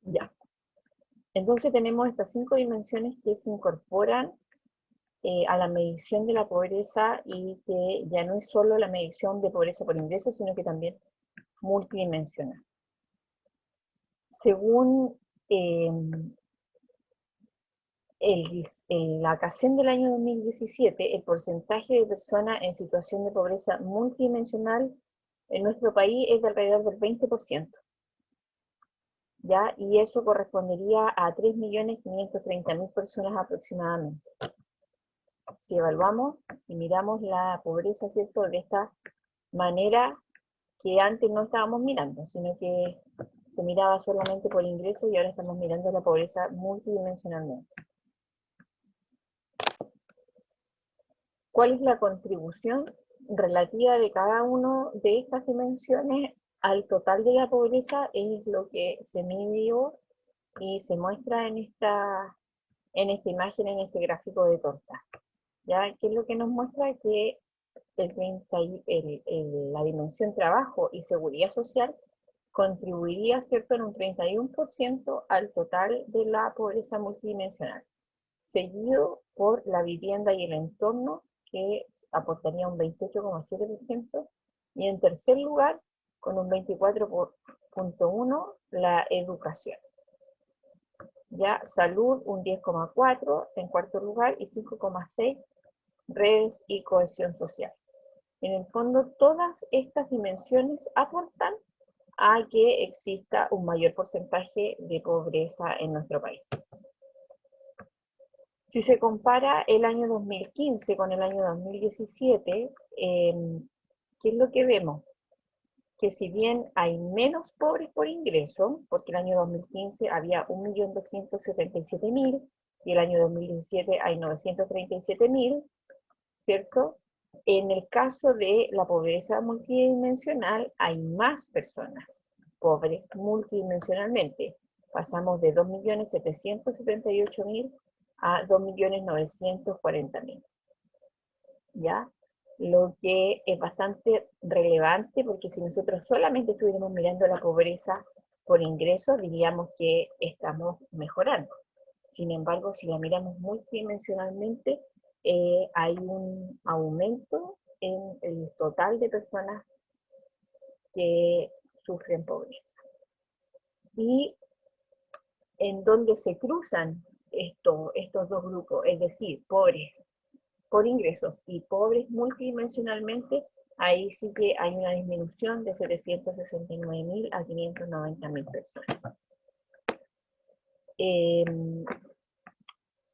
Ya. Entonces tenemos estas 5 dimensiones que se incorporan a la medición de la pobreza y que ya no es solo la medición de pobreza por ingresos, sino que también multidimensional. Según la CACEN del año 2017, el porcentaje de personas en situación de pobreza multidimensional en nuestro país es de alrededor del 20%. ¿Ya? Y eso correspondería a 3.530.000 personas aproximadamente. Si evaluamos, si miramos la pobreza, ¿cierto?, de esta manera que antes no estábamos mirando, sino que se miraba solamente por ingreso y ahora estamos mirando la pobreza multidimensionalmente. ¿Cuál es la contribución relativa de cada una de estas dimensiones al total de la pobreza? Es lo que se midió y se muestra en esta imagen, en este gráfico de torta. ¿Ya? ¿Qué es lo que nos muestra? Que la dimensión trabajo y seguridad social contribuiría, ¿cierto?, en un 31% al total de la pobreza multidimensional, seguido por la vivienda y el entorno, que aportaría un 28,7%, y en tercer lugar, con un 24,1%, la educación. Ya salud un 10,4% en cuarto lugar y 5,6% redes y cohesión social. En el fondo, todas estas dimensiones aportan a que exista un mayor porcentaje de pobreza en nuestro país. Si se compara el año 2015 con el año 2017, ¿qué es lo que vemos? Que si bien hay menos pobres por ingreso, porque el año 2015 había 1.277.000 y el año 2017 hay 937.000, ¿cierto? En el caso de la pobreza multidimensional hay más personas pobres multidimensionalmente. Pasamos de 2.778.000 a 2.940.000. ¿Ya? Lo que es bastante relevante, porque si nosotros solamente estuviéramos mirando la pobreza por ingresos, diríamos que estamos mejorando. Sin embargo, si la miramos multidimensionalmente, hay un aumento en el total de personas que sufren pobreza. Y en donde se cruzan estos dos grupos, es decir, pobres por ingresos y pobres multidimensionalmente, ahí sí que hay una disminución de 769.000 a 590.000 personas.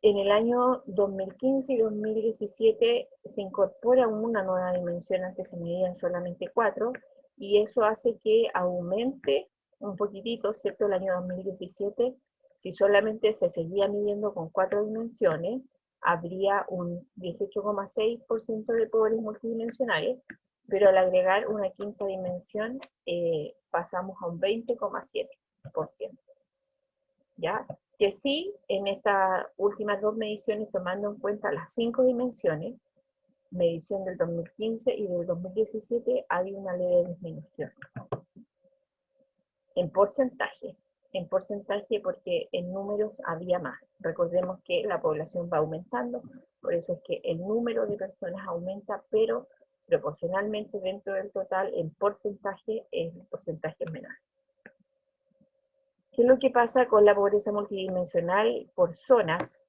En el año 2015 y 2017 se incorpora una nueva dimensión, antes se medían solamente 4, y eso hace que aumente un poquitito, ¿cierto? El año 2017, si solamente se seguía midiendo con 4 dimensiones, habría un 18,6% de pobres multidimensionales, pero al agregar una quinta dimensión pasamos a un 20,7%. ¿Ya? Que sí, en estas últimas 2 mediciones, tomando en cuenta las 5 dimensiones, medición del 2015 y del 2017, hay una leve disminución. En porcentaje porque en números había más. Recordemos que la población va aumentando, por eso es que el número de personas aumenta, pero proporcionalmente dentro del total, en porcentaje, el porcentaje es menor. ¿Qué es lo que pasa con la pobreza multidimensional por zonas?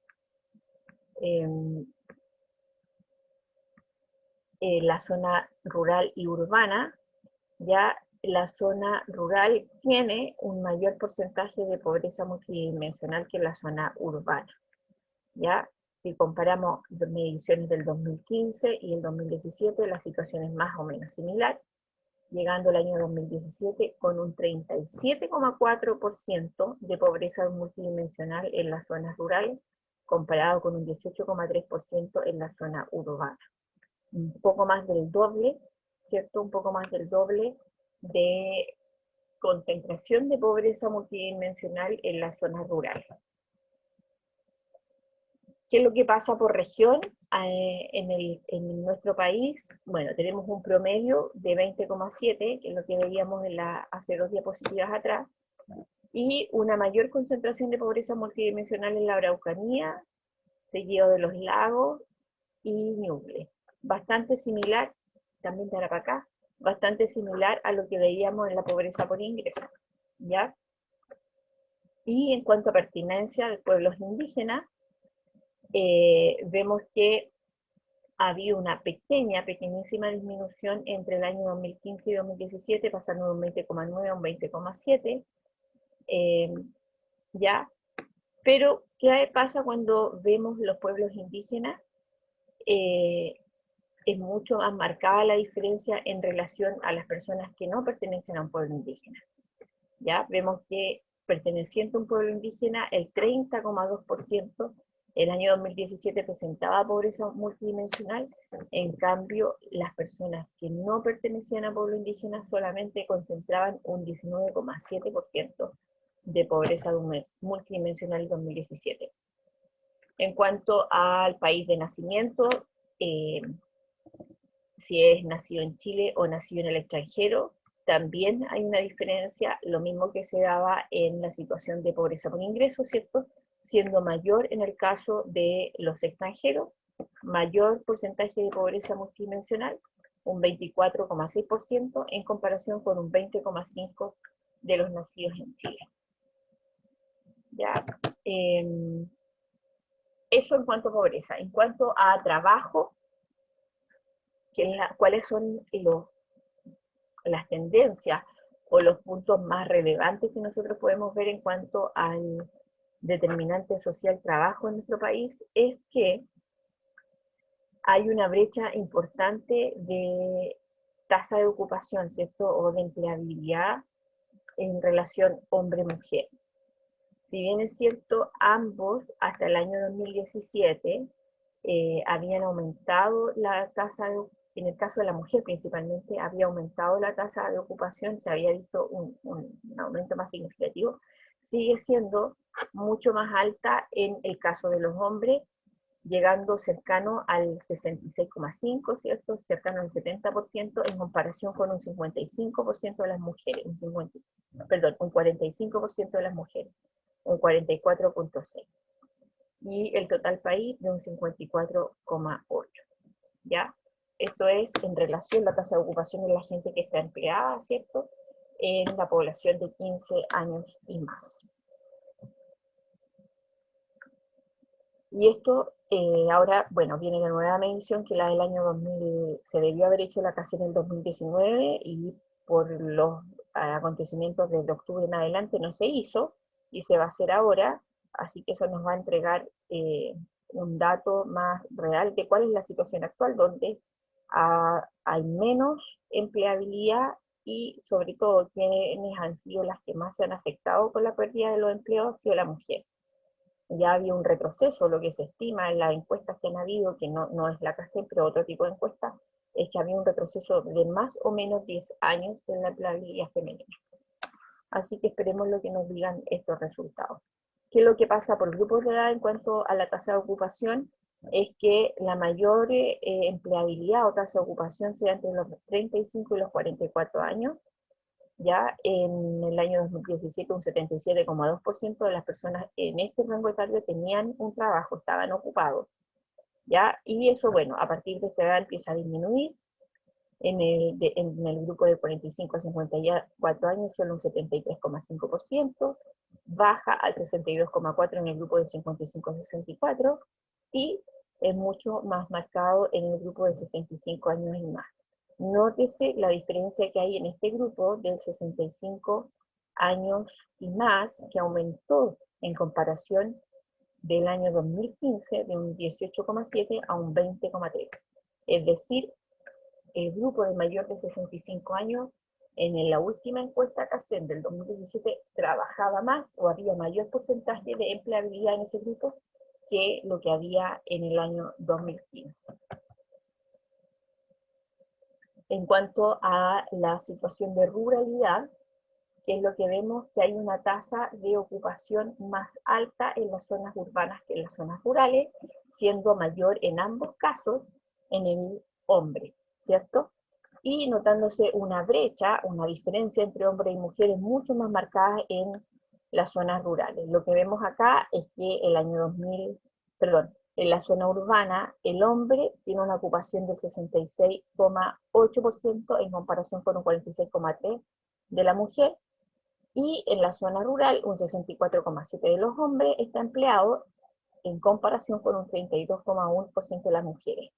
La zona rural y urbana, ya la zona rural tiene un mayor porcentaje de pobreza multidimensional que la zona urbana. ¿Ya? Si comparamos mediciones del 2015 y el 2017, la situación es más o menos similar, llegando al año 2017 con un 37,4% de pobreza multidimensional en las zonas rurales, comparado con un 18,3% en la zona urbana. Un poco más del doble, ¿cierto? Un poco más del doble de concentración de pobreza multidimensional en las zonas rurales. ¿Qué es lo que pasa por región en nuestro país? Bueno, tenemos un promedio de 20,7, que es lo que veíamos hace 2 diapositivas atrás, y una mayor concentración de pobreza multidimensional en la Araucanía, seguido de los lagos y Ñuble. Bastante similar, también Tarapacá, bastante similar a lo que veíamos en la pobreza por ingreso, ¿ya? Y en cuanto a pertinencia de pueblos indígenas, vemos que ha habido una pequeñísima disminución entre el año 2015 y 2017, pasando de un 20,9 a un 20,7, ¿ya? Pero, ¿qué pasa cuando vemos los pueblos indígenas? Es mucho más marcada la diferencia en relación a las personas que no pertenecen a un pueblo indígena. ¿Ya? Vemos que perteneciente a un pueblo indígena, el 30,2% el año 2017 presentaba pobreza multidimensional, en cambio las personas que no pertenecían a pueblo indígena solamente concentraban un 19,7% de pobreza multidimensional en 2017. En cuanto al país de nacimiento, si es nacido en Chile o nacido en el extranjero, también hay una diferencia, lo mismo que se daba en la situación de pobreza por ingreso, ¿cierto? Siendo mayor en el caso de los extranjeros, mayor porcentaje de pobreza multidimensional, un 24,6% en comparación con un 20,5% de los nacidos en Chile. ¿Ya? Eso en cuanto a pobreza. En cuanto a trabajo, ¿cuáles son las tendencias o los puntos más relevantes que nosotros podemos ver en cuanto al determinante social trabajo en nuestro país? Es que hay una brecha importante de tasa de ocupación, ¿cierto? O de empleabilidad en relación hombre-mujer. Si bien es cierto, ambos hasta el año 2017 habían aumentado la tasa de, en el caso de la mujer principalmente, había aumentado la tasa de ocupación, se había visto un aumento más significativo, sigue siendo mucho más alta en el caso de los hombres, llegando cercano al 66,5%, ¿cierto? Cercano al 70% en comparación con un 55% de las mujeres, un 45% de las mujeres, un 44,6%. Y el total país de un 54,8%, ¿ya? Esto es en relación a la tasa de ocupación de la gente que está empleada, ¿cierto? En la población de 15 años y más. Y esto ahora, bueno, viene la nueva medición que la del año 2000, se debió haber hecho la casi en el 2019 y por los acontecimientos desde octubre en adelante no se hizo y se va a hacer ahora, así que eso nos va a entregar un dato más real de cuál es la situación actual, donde hay menos empleabilidad y sobre todo quienes han sido las que más se han afectado con la pérdida de los empleos ha sido la mujer. Ya había un retroceso, lo que se estima en las encuestas que han habido, que no es la CACEN, pero otro tipo de encuestas, es que había un retroceso de más o menos 10 años en la empleabilidad femenina. Así que esperemos lo que nos digan estos resultados. ¿Qué es lo que pasa por grupos de edad en cuanto a la tasa de ocupación? Es que la mayor empleabilidad o tasa de ocupación se da entre los 35 y los 44 años. Ya en el año 2017 un 77,2% de las personas en este rango etario tenían un trabajo, estaban ocupados. ¿Ya? Y eso, bueno, a partir de esta edad empieza a disminuir. En el grupo de 45 a 54 años solo un 73,5%, baja al 62,4% en el grupo de 55 a 64 y es mucho más marcado en el grupo de 65 años y más. Nótese la diferencia que hay en este grupo del 65 años y más, que aumentó en comparación del año 2015 de un 18,7 a un 20,3. Es decir, el grupo de mayor de 65 años, en la última encuesta CACEN del 2017, trabajaba más o había mayor porcentaje de empleabilidad en ese grupo que lo que había en el año 2015. En cuanto a la situación de ruralidad, que es lo que vemos, que hay una tasa de ocupación más alta en las zonas urbanas que en las zonas rurales, siendo mayor en ambos casos en el hombre, ¿cierto? Y notándose una brecha, una diferencia entre hombres y mujeres mucho más marcada en las zonas rurales. Lo que vemos acá es que el año 2000, perdón, en la zona urbana, el hombre tiene una ocupación del 66,8% en comparación con un 46,3% de la mujer, y en la zona rural un 64,7% de los hombres está empleado en comparación con un 32,1% de las mujeres.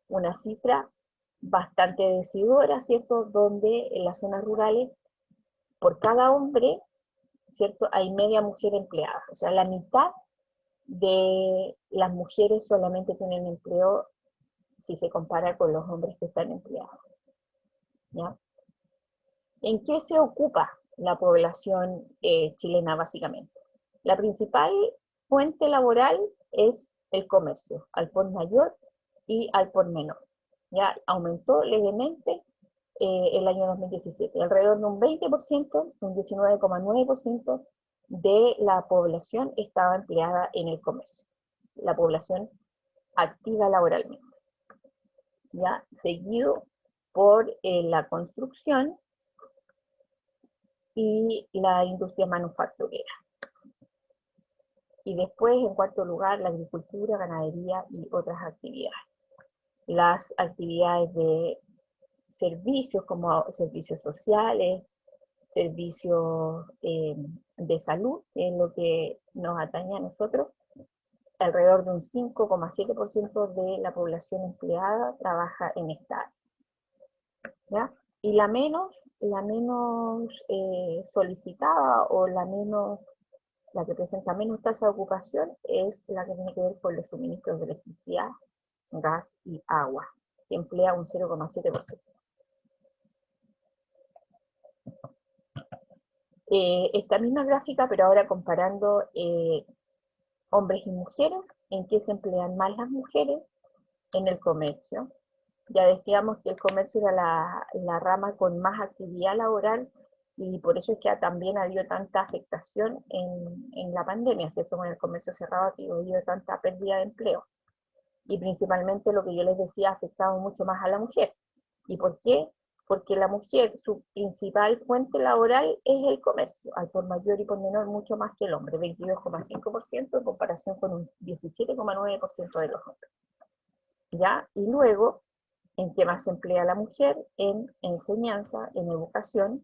Una cifra bastante decidora, ¿cierto? Donde en las zonas rurales, por cada hombre, ¿cierto? Hay media mujer empleada. O sea, la mitad de las mujeres solamente tienen empleo si se compara con los hombres que están empleados. ¿Ya? ¿En qué se ocupa la población chilena básicamente? La principal fuente laboral es el comercio, al por mayor y al por menor. Ya aumentó levemente el año 2017, alrededor de un 20%, un 19,9% de la población estaba empleada en el comercio, la población activa laboralmente, ya seguido por la construcción y la industria manufacturera. Y después, en cuarto lugar, la agricultura, ganadería y otras actividades. Las actividades de servicios como servicios sociales, servicios de salud, que es lo que nos atañe a nosotros, alrededor de un 5,7% de la población empleada trabaja en esta área, ¿ya? Y la menos solicitada o la que presenta menos tasa de ocupación es la que tiene que ver con los suministros de electricidad, gas y agua, que emplea un 0,7%. Esta misma gráfica, pero ahora comparando hombres y mujeres, en qué se emplean más las mujeres en el comercio. Ya decíamos que el comercio era la rama con más actividad laboral y por eso es que también ha habido tanta afectación en la pandemia, ¿cierto? Con el comercio cerrado ha habido tanta pérdida de empleo. Y principalmente lo que yo les decía ha afectado mucho más a la mujer. ¿Y por qué? Porque la mujer, su principal fuente laboral es el comercio, al por mayor y por menor mucho más que el hombre, 22,5% en comparación con un 17,9% de los hombres. ¿Ya? Y luego, ¿en qué más se emplea la mujer? En enseñanza, en educación.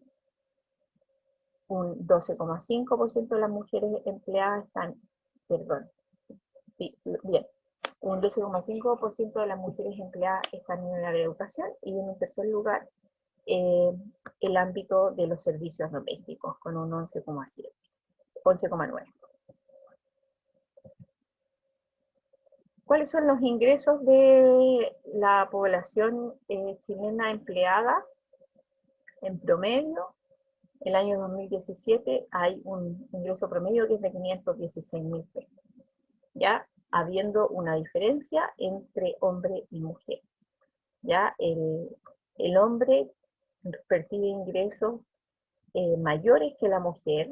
Un 12,5% de las mujeres empleadas están, perdón, sí, bien, un 12,5% de las mujeres empleadas están en el área de educación, y en un tercer lugar, el ámbito de los servicios domésticos, con un 11,7, 11,9. ¿Cuáles son los ingresos de la población chilena empleada en promedio? El año 2017 hay un ingreso promedio que es de 516.000 pesos, ya habiendo una diferencia entre hombre y mujer. Ya el hombre percibe ingresos mayores que la mujer,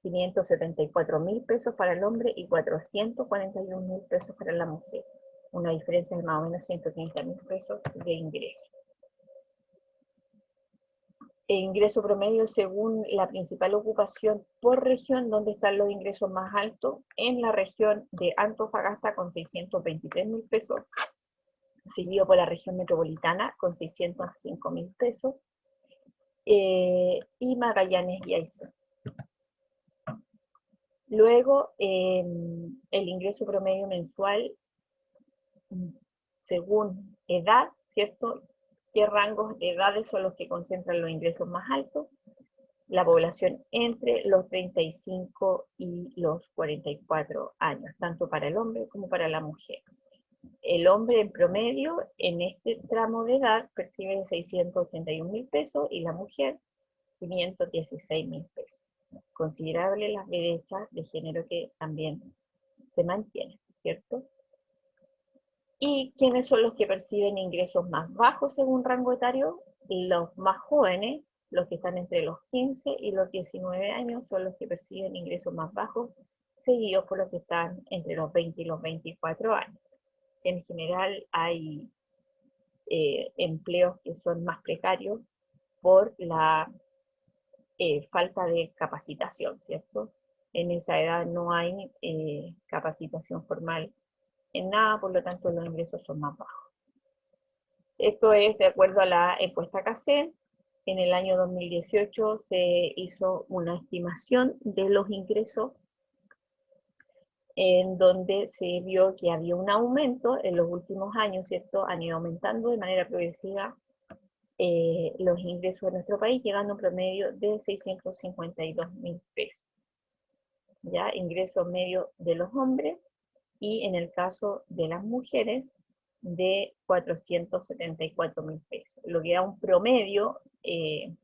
574.000 pesos para el hombre y 441.000 pesos para la mujer. Una diferencia de más o menos 130.000 pesos de ingreso. El ingreso promedio según la principal ocupación por región, donde están los ingresos más altos, en la región de Antofagasta con 623.000 pesos, seguido por la región metropolitana con 605.000 pesos, y Magallanes y Aysén. Luego, el ingreso promedio mensual según edad, ¿cierto? ¿Qué rangos de edades son los que concentran los ingresos más altos? La población entre los 35 y los 44 años, tanto para el hombre como para la mujer. El hombre en promedio en este tramo de edad percibe 681.000 pesos y la mujer 516.000 pesos. Considerable las brechas de género que también se mantienen, ¿cierto? ¿Y quiénes son los que perciben ingresos más bajos según rango etario? Los más jóvenes, los que están entre los 15 y los 19 años, son los que perciben ingresos más bajos, seguidos por los que están entre los 20 y los 24 años. En general hay empleos que son más precarios por la falta de capacitación, ¿cierto? En esa edad no hay capacitación formal en nada, por lo tanto los ingresos son más bajos. Esto es de acuerdo a la encuesta CACEN. En el año 2018 se hizo una estimación de los ingresos en donde se vio que había un aumento en los últimos años, ¿cierto? Han ido aumentando de manera progresiva los ingresos de nuestro país, llegando a un promedio de 652.000 pesos. ¿Ya? Ingresos medios de los hombres y en el caso de las mujeres de 474.000 pesos, lo que da un promedio en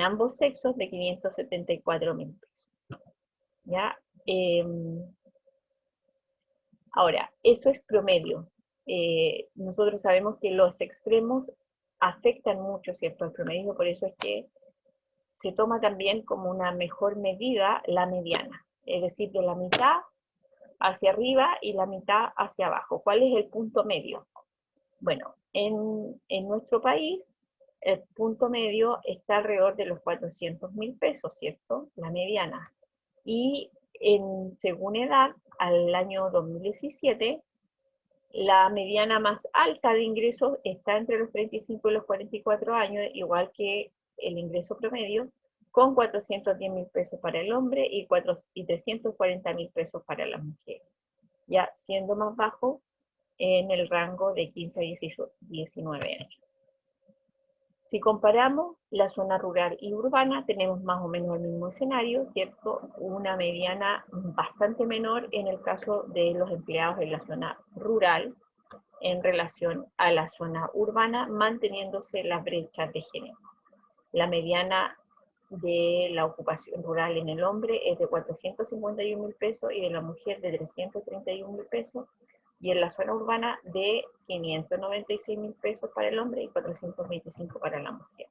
ambos sexos de 574.000 pesos. ¿Ya? Ahora, eso es promedio. Nosotros sabemos que los extremos afectan mucho, ¿cierto?, al promedio, por eso es que se toma también como una mejor medida la mediana, es decir, de la mitad hacia arriba y la mitad hacia abajo. ¿Cuál es el punto medio? Bueno, en nuestro país, el punto medio está alrededor de los 400.000 pesos, ¿cierto? La mediana. Y según edad, al año 2017, la mediana más alta de ingresos está entre los 35 y los 44 años, igual que el ingreso promedio, con 410.000 pesos para el hombre y 340.000 pesos para las mujeres, ya siendo más bajo en el rango de 15 a 19 años. Si comparamos la zona rural y urbana, tenemos más o menos el mismo escenario, ¿cierto? Una mediana bastante menor en el caso de los empleados en la zona rural en relación a la zona urbana, manteniéndose las brechas de género. La mediana de la ocupación rural en el hombre es de 451.000 pesos y de la mujer de 331.000 pesos, y en la zona urbana de 596.000 pesos para el hombre y 425 para la mujer.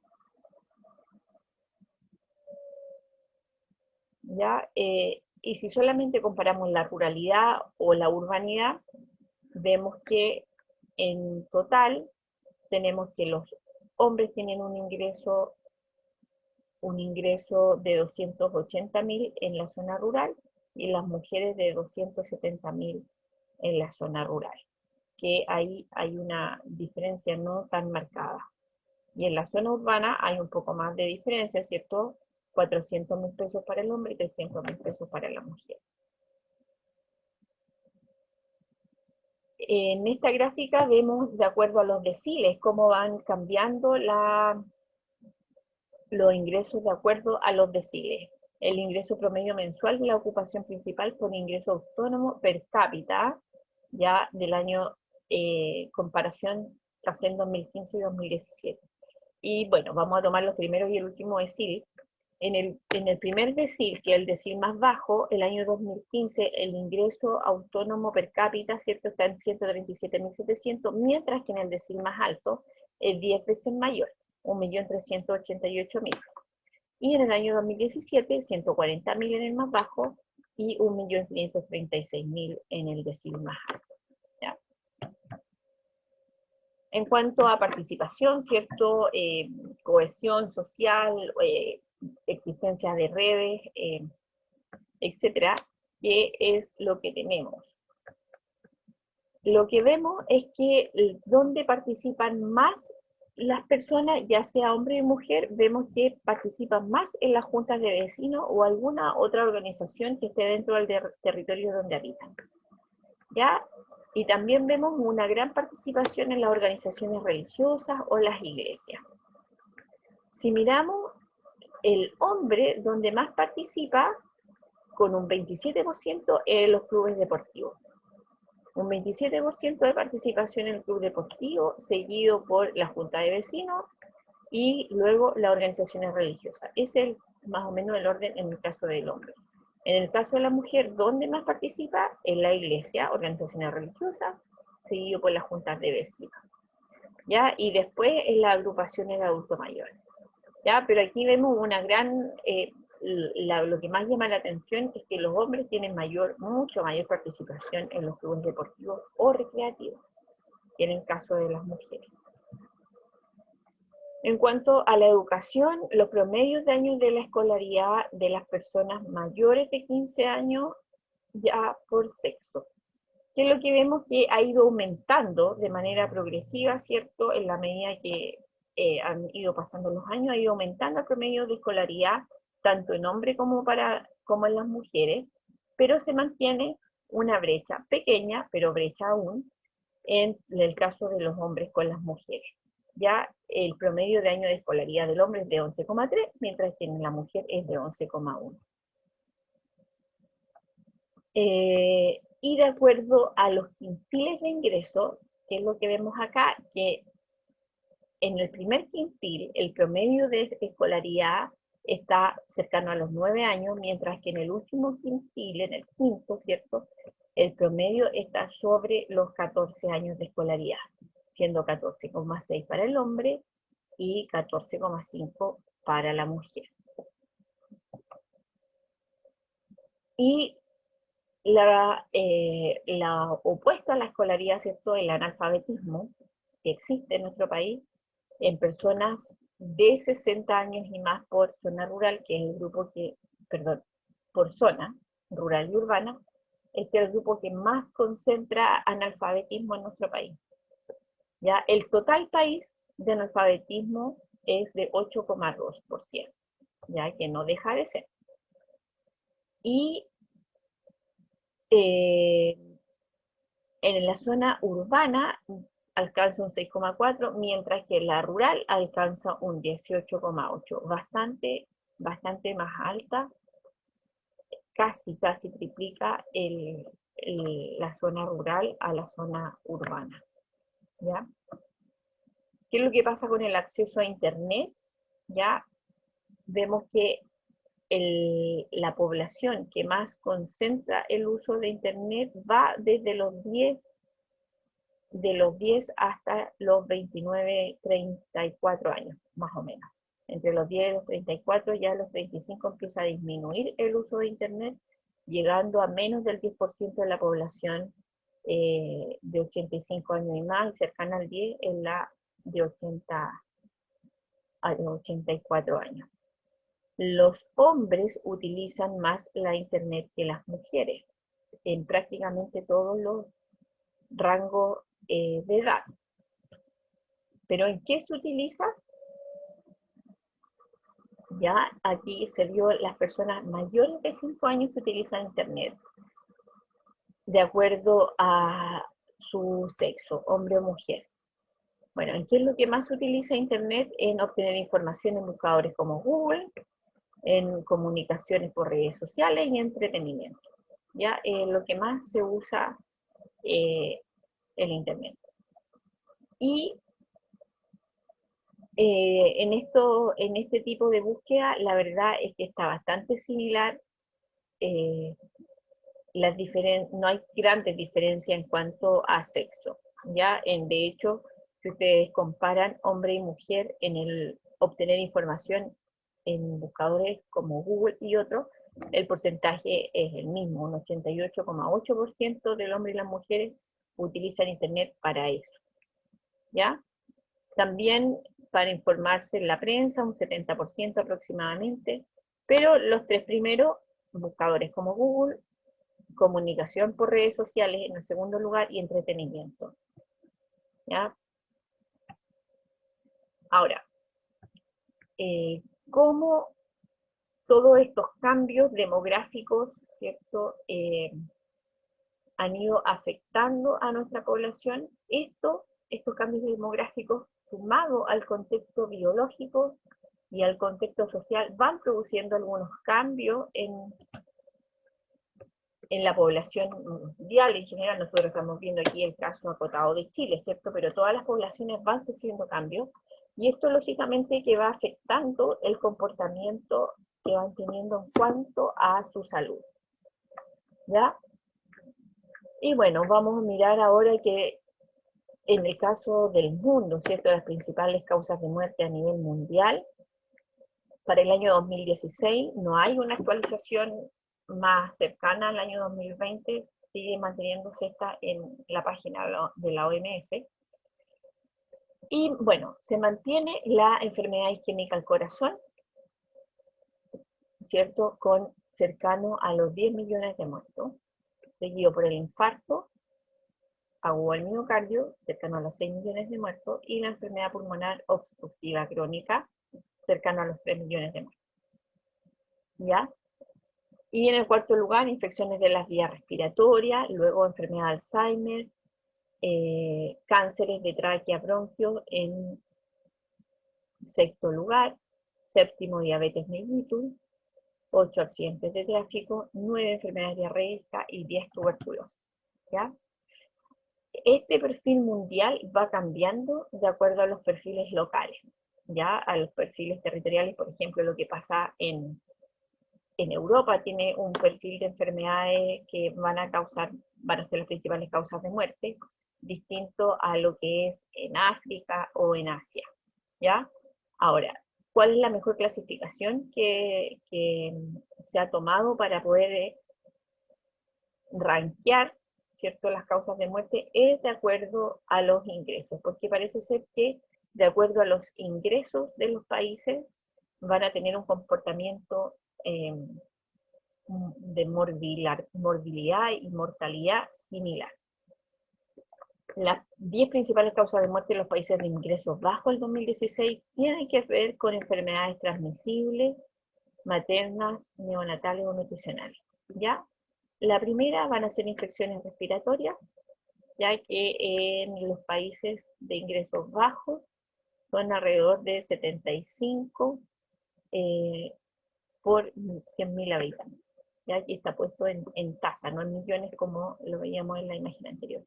¿Ya? Y si solamente comparamos la ruralidad o la urbanidad, vemos que en total tenemos que los hombres tienen un ingreso de 280.000 en la zona rural y las mujeres de 270.000 en la zona rural, que ahí hay una diferencia no tan marcada. Y en la zona urbana hay un poco más de diferencia, ¿cierto? 400.000 pesos para el hombre y 300.000 pesos para la mujer. En esta gráfica vemos, de acuerdo a los deciles, cómo van cambiando los ingresos de acuerdo a los deciles. El ingreso promedio mensual de la ocupación principal por ingreso autónomo per cápita, ya del año comparación CACEN 2015 y 2017. Y bueno, vamos a tomar los primeros y el último decil. En el primer decil, que es el decil más bajo, el año 2015, el ingreso autónomo per cápita, ¿cierto?, está en 137.700, mientras que en el decil más alto es 10 veces mayor, 1.388.000. Y en el año 2017, 140.000 en el más bajo y 1.536.000 en el decil más alto. ¿Ya? En cuanto a participación, ¿cierto?, cohesión social, existencia de redes, etcétera, ¿qué es lo que tenemos? Lo que vemos es que donde participan más las personas, ya sea hombre o mujer, vemos que participan más en las juntas de vecinos o alguna otra organización que esté dentro del territorio donde habitan. ¿Ya? Y también vemos una gran participación en las organizaciones religiosas o las iglesias. Si miramos el hombre, donde más participa, con un 27% en los clubes deportivos. Un 27% de participación en el club deportivo, seguido por la junta de vecinos y luego las organizaciones religiosas. Ese es más o menos el orden en el caso del hombre. En el caso de la mujer, ¿dónde más participa? En la iglesia, organizaciones religiosas, seguido por las juntas de vecinos. ¿Ya? Y después en las agrupaciones de adultos mayores. ¿Ya? Pero aquí vemos una gran, lo que más llama la atención es que los hombres tienen mucho mayor participación en los clubes deportivos o recreativos que en el caso de las mujeres. En cuanto a la educación, los promedios de años de la escolaridad de las personas mayores de 15 años ya por sexo, que es lo que vemos que ha ido aumentando de manera progresiva, ¿cierto? En la medida que han ido pasando los años, ha ido aumentando el promedio de escolaridad, tanto en hombres como en las mujeres, pero se mantiene una brecha pequeña, pero brecha aún, en el caso de los hombres con las mujeres. Ya el promedio de año de escolaridad del hombre es de 11,3, mientras que en la mujer es de 11,1. Y de acuerdo a los quintiles de ingreso, que es lo que vemos acá, que en el primer quintil el promedio de escolaridad está cercano a los 9 años, mientras que en el último quintil, en el quinto, ¿cierto? El promedio está sobre los 14 años de escolaridad, siendo 14,6 para el hombre y 14,5 para la mujer. Y la opuesta a la escolaridad, ¿cierto? El analfabetismo que existe en nuestro país en personas de 60 años y más por zona rural, que es el grupo que, perdón, por zona rural y urbana, este es el grupo que más concentra analfabetismo en nuestro país. ¿Ya? El total país de analfabetismo es de 8,2%, ya que no deja de ser. Y en la zona urbana alcanza un 6,4, mientras que la rural alcanza un 18,8, bastante más alta, casi triplica la zona rural a la zona urbana. ¿Ya? ¿Qué es lo que pasa con el acceso a Internet? Ya vemos que la población que más concentra el uso de Internet va desde de los 10 hasta los 29, 34 años, más o menos. Entre los 10 y los 34, ya a los 35 empieza a disminuir el uso de Internet, llegando a menos del 10% de la población de 85 años y más, y cercana al 10 en la de 80 a 84 años. Los hombres utilizan más la Internet que las mujeres, en prácticamente todos los rangos de edad. ¿Pero en qué se utiliza? Ya aquí se vio las personas mayores de 5 años que utilizan Internet, de acuerdo a su sexo, hombre o mujer. Bueno, ¿en qué es lo que más se utiliza Internet? En obtener información en buscadores como Google, en comunicaciones por redes sociales y entretenimiento. Ya lo que más se usa el Internet. Y en este tipo de búsqueda, la verdad es que está bastante similar. No hay grandes diferencias en cuanto a sexo. ¿Ya? De hecho, si ustedes comparan hombre y mujer en el obtener información en buscadores como Google y otros, el porcentaje es el mismo, un 88,8% del hombre y las mujeres utilizan Internet para eso. ¿Ya? También para informarse en la prensa, un 70% aproximadamente, pero los tres primeros, buscadores como Google, comunicación por redes sociales en el segundo lugar y entretenimiento. ¿Ya? Ahora, ¿cómo todos estos cambios demográficos, ¿cierto?, han ido afectando a nuestra población? Estos cambios demográficos, sumados al contexto biológico y al contexto social, van produciendo algunos cambios en la población mundial en general. Nosotros estamos viendo aquí el caso acotado de Chile, ¿cierto? Pero todas las poblaciones van sufriendo cambios, y esto lógicamente que va afectando el comportamiento que van teniendo en cuanto a su salud. ¿Ya? Y bueno, vamos a mirar ahora que en el caso del mundo, ¿cierto?, las principales causas de muerte a nivel mundial, para el año 2016 no hay una actualización más cercana al año 2020, sigue manteniéndose esta en la página de la OMS. Y bueno, se mantiene la enfermedad isquémica al corazón, ¿cierto? Con cercano a los 10 millones de muertos, seguido por el infarto agudo al miocardio, cercano a los 6 millones de muertos, y la enfermedad pulmonar obstructiva crónica, cercano a los 3 millones de muertos. ¿Ya? Y en el cuarto lugar, infecciones de las vías respiratorias, luego enfermedad de Alzheimer, cánceres de tráquea, bronquio en sexto lugar, séptimo diabetes mellitus, 8 accidentes de tráfico, 9 enfermedades diarreicas y 10 tuberculosis. ¿Ya? Este perfil mundial va cambiando de acuerdo a los perfiles locales, ya a los perfiles territoriales. Por ejemplo, lo que pasa en Europa tiene un perfil de enfermedades que van a ser las principales causas de muerte, distinto a lo que es en África o en Asia, ¿ya? Ahora, ¿cuál es la mejor clasificación que se ha tomado para poder rankear, ¿cierto?, las causas de muerte? Es de acuerdo a los ingresos, porque parece ser que de acuerdo a los ingresos de los países van a tener un comportamiento de morbilidad y mortalidad similar. Las 10 principales causas de muerte en los países de ingresos bajos del 2016 tienen que ver con enfermedades transmisibles, maternas, neonatales o nutricionales. ¿Ya? La primera van a ser infecciones respiratorias, ya que en los países de ingresos bajos son alrededor de 75 por 100.000 habitantes. ¿Ya? Aquí está puesto en tasa, no en millones como lo veíamos en la imagen anterior.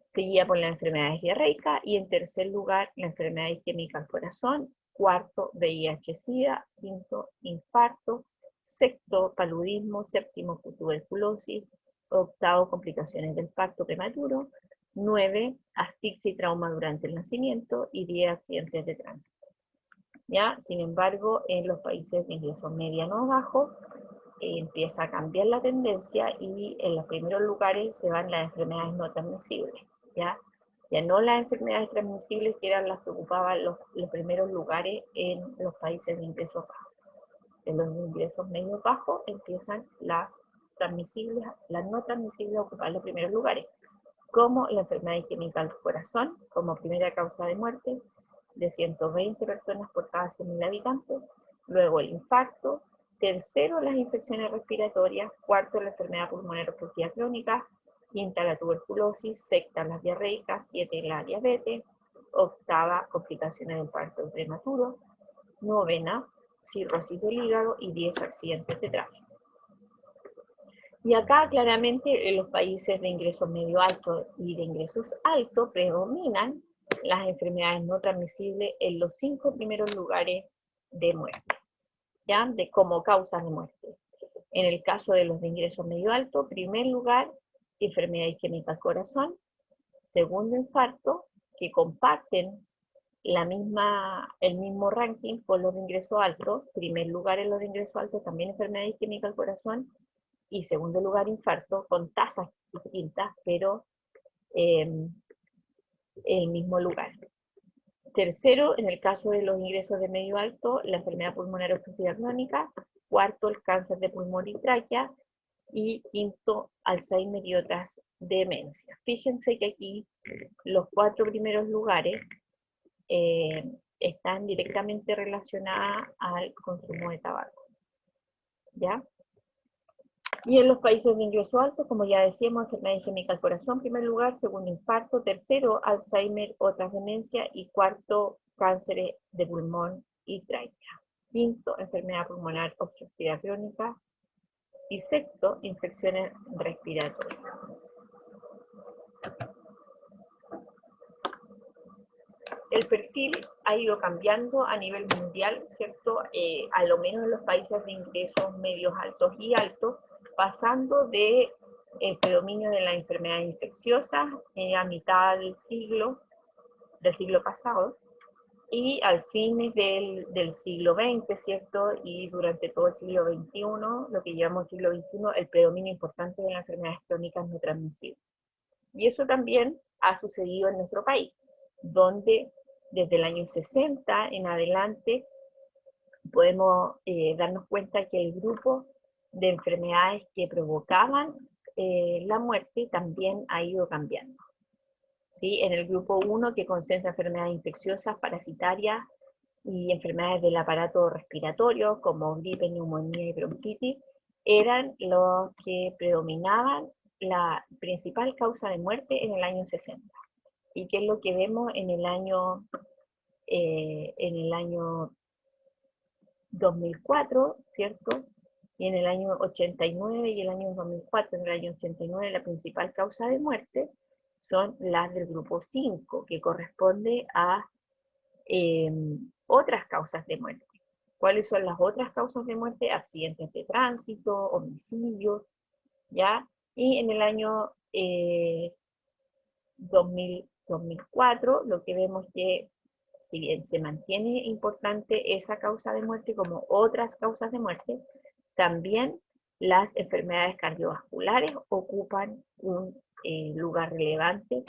Seguida por las enfermedades diarreicas y en tercer lugar la enfermedad isquémica al corazón, cuarto VIH-Sida, quinto infarto, sexto paludismo, séptimo tuberculosis, octavo complicaciones del parto prematuro, 9 asfixia y trauma durante el nacimiento y 10 accidentes de tránsito. ¿Ya? Sin embargo, en los países de ingresos medianos bajos empieza a cambiar la tendencia y en los primeros lugares se van las enfermedades no transmisibles, ¿ya? Ya no las enfermedades transmisibles que eran las que ocupaban los primeros lugares en los países de ingresos bajos. En los ingresos medios bajos empiezan las transmisibles, las no transmisibles a ocupar los primeros lugares, como la enfermedad isquémica del corazón, como primera causa de muerte, de 120 personas por cada 100.000 habitantes, luego el infarto, tercero las infecciones respiratorias, cuarto la enfermedad pulmonar obstructiva crónica, quinta la tuberculosis, sexta las diarreicas, 7 la diabetes, octava complicaciones del parto prematuro, novena cirrosis del hígado y 10 accidentes de tráfico. Y acá claramente en los países de ingresos medio alto y de ingresos altos predominan las enfermedades no transmisibles en los 5 primeros lugares de muerte, ¿ya? De como causas de muerte. En el caso de los de ingresos medio alto, primer lugar, enfermedad isquémica al corazón, segundo infarto, que comparten el mismo ranking con los de ingreso alto, primer lugar en los de ingreso alto, también enfermedad isquémica al corazón, y segundo lugar infarto, con tasas distintas, pero el mismo lugar. Tercero, en el caso de los ingresos de medio alto, la enfermedad pulmonar obstructiva crónica, cuarto, el cáncer de pulmón y tráquea, y quinto, Alzheimer y otras demencias. Fíjense que aquí los 4 primeros lugares están directamente relacionadas al consumo de tabaco, ¿ya? Y en los países de ingreso alto, como ya decíamos, enfermedad isquémica al corazón, primer lugar, segundo infarto, tercero, Alzheimer, otras demencias, y cuarto, cáncer de pulmón y tráquea. Quinto, enfermedad pulmonar obstructiva crónica, y sexto, infecciones respiratorias. El perfil ha ido cambiando a nivel mundial, ¿cierto? A lo menos en los países de ingresos medios altos y altos, pasando de el predominio de las enfermedades infecciosas a mitad del siglo pasado, y al fines del siglo XX, ¿cierto? Y durante todo el siglo XXI, lo que llamamos siglo XXI, el predominio importante de las enfermedades crónicas no transmisibles. Y eso también ha sucedido en nuestro país, donde desde el año 60 en adelante, podemos darnos cuenta que el grupo de enfermedades que provocaban la muerte también ha ido cambiando. ¿Sí? En el grupo 1, que concentra enfermedades infecciosas, parasitarias y enfermedades del aparato respiratorio, como gripe, neumonía y bronquitis, eran los que predominaban la principal causa de muerte en el año 60. ¿Y qué es lo que vemos en el año 2004, ¿cierto? Y en el año 89 y el año 2004, en el año 89, la principal causa de muerte son las del grupo 5, que corresponde a otras causas de muerte. ¿Cuáles son las otras causas de muerte? Accidentes de tránsito, homicidios, ¿ya? Y en el año 2004, lo que vemos que, si bien se mantiene importante esa causa de muerte como otras causas de muerte, también las enfermedades cardiovasculares ocupan un lugar relevante,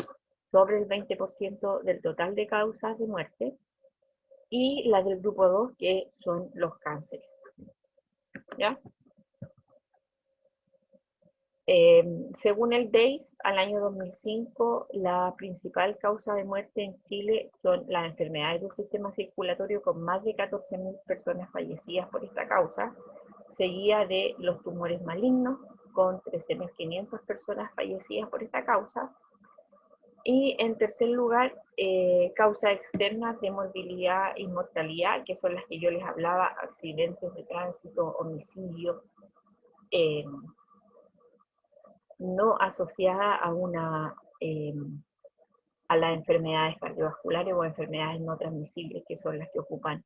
sobre el 20% del total de causas de muerte, y las del grupo 2, que son los cánceres. ¿Ya? Según el DEIS, al año 2005, la principal causa de muerte en Chile son las enfermedades del sistema circulatorio, con más de 14.000 personas fallecidas por esta causa, seguida de los tumores malignos, con 13.500 personas fallecidas por esta causa, y en tercer lugar, causas externas de morbilidad y mortalidad, que son las que yo les hablaba: accidentes de tránsito, homicidios, no asociada a las enfermedades cardiovasculares o enfermedades no transmisibles, que son las que ocupan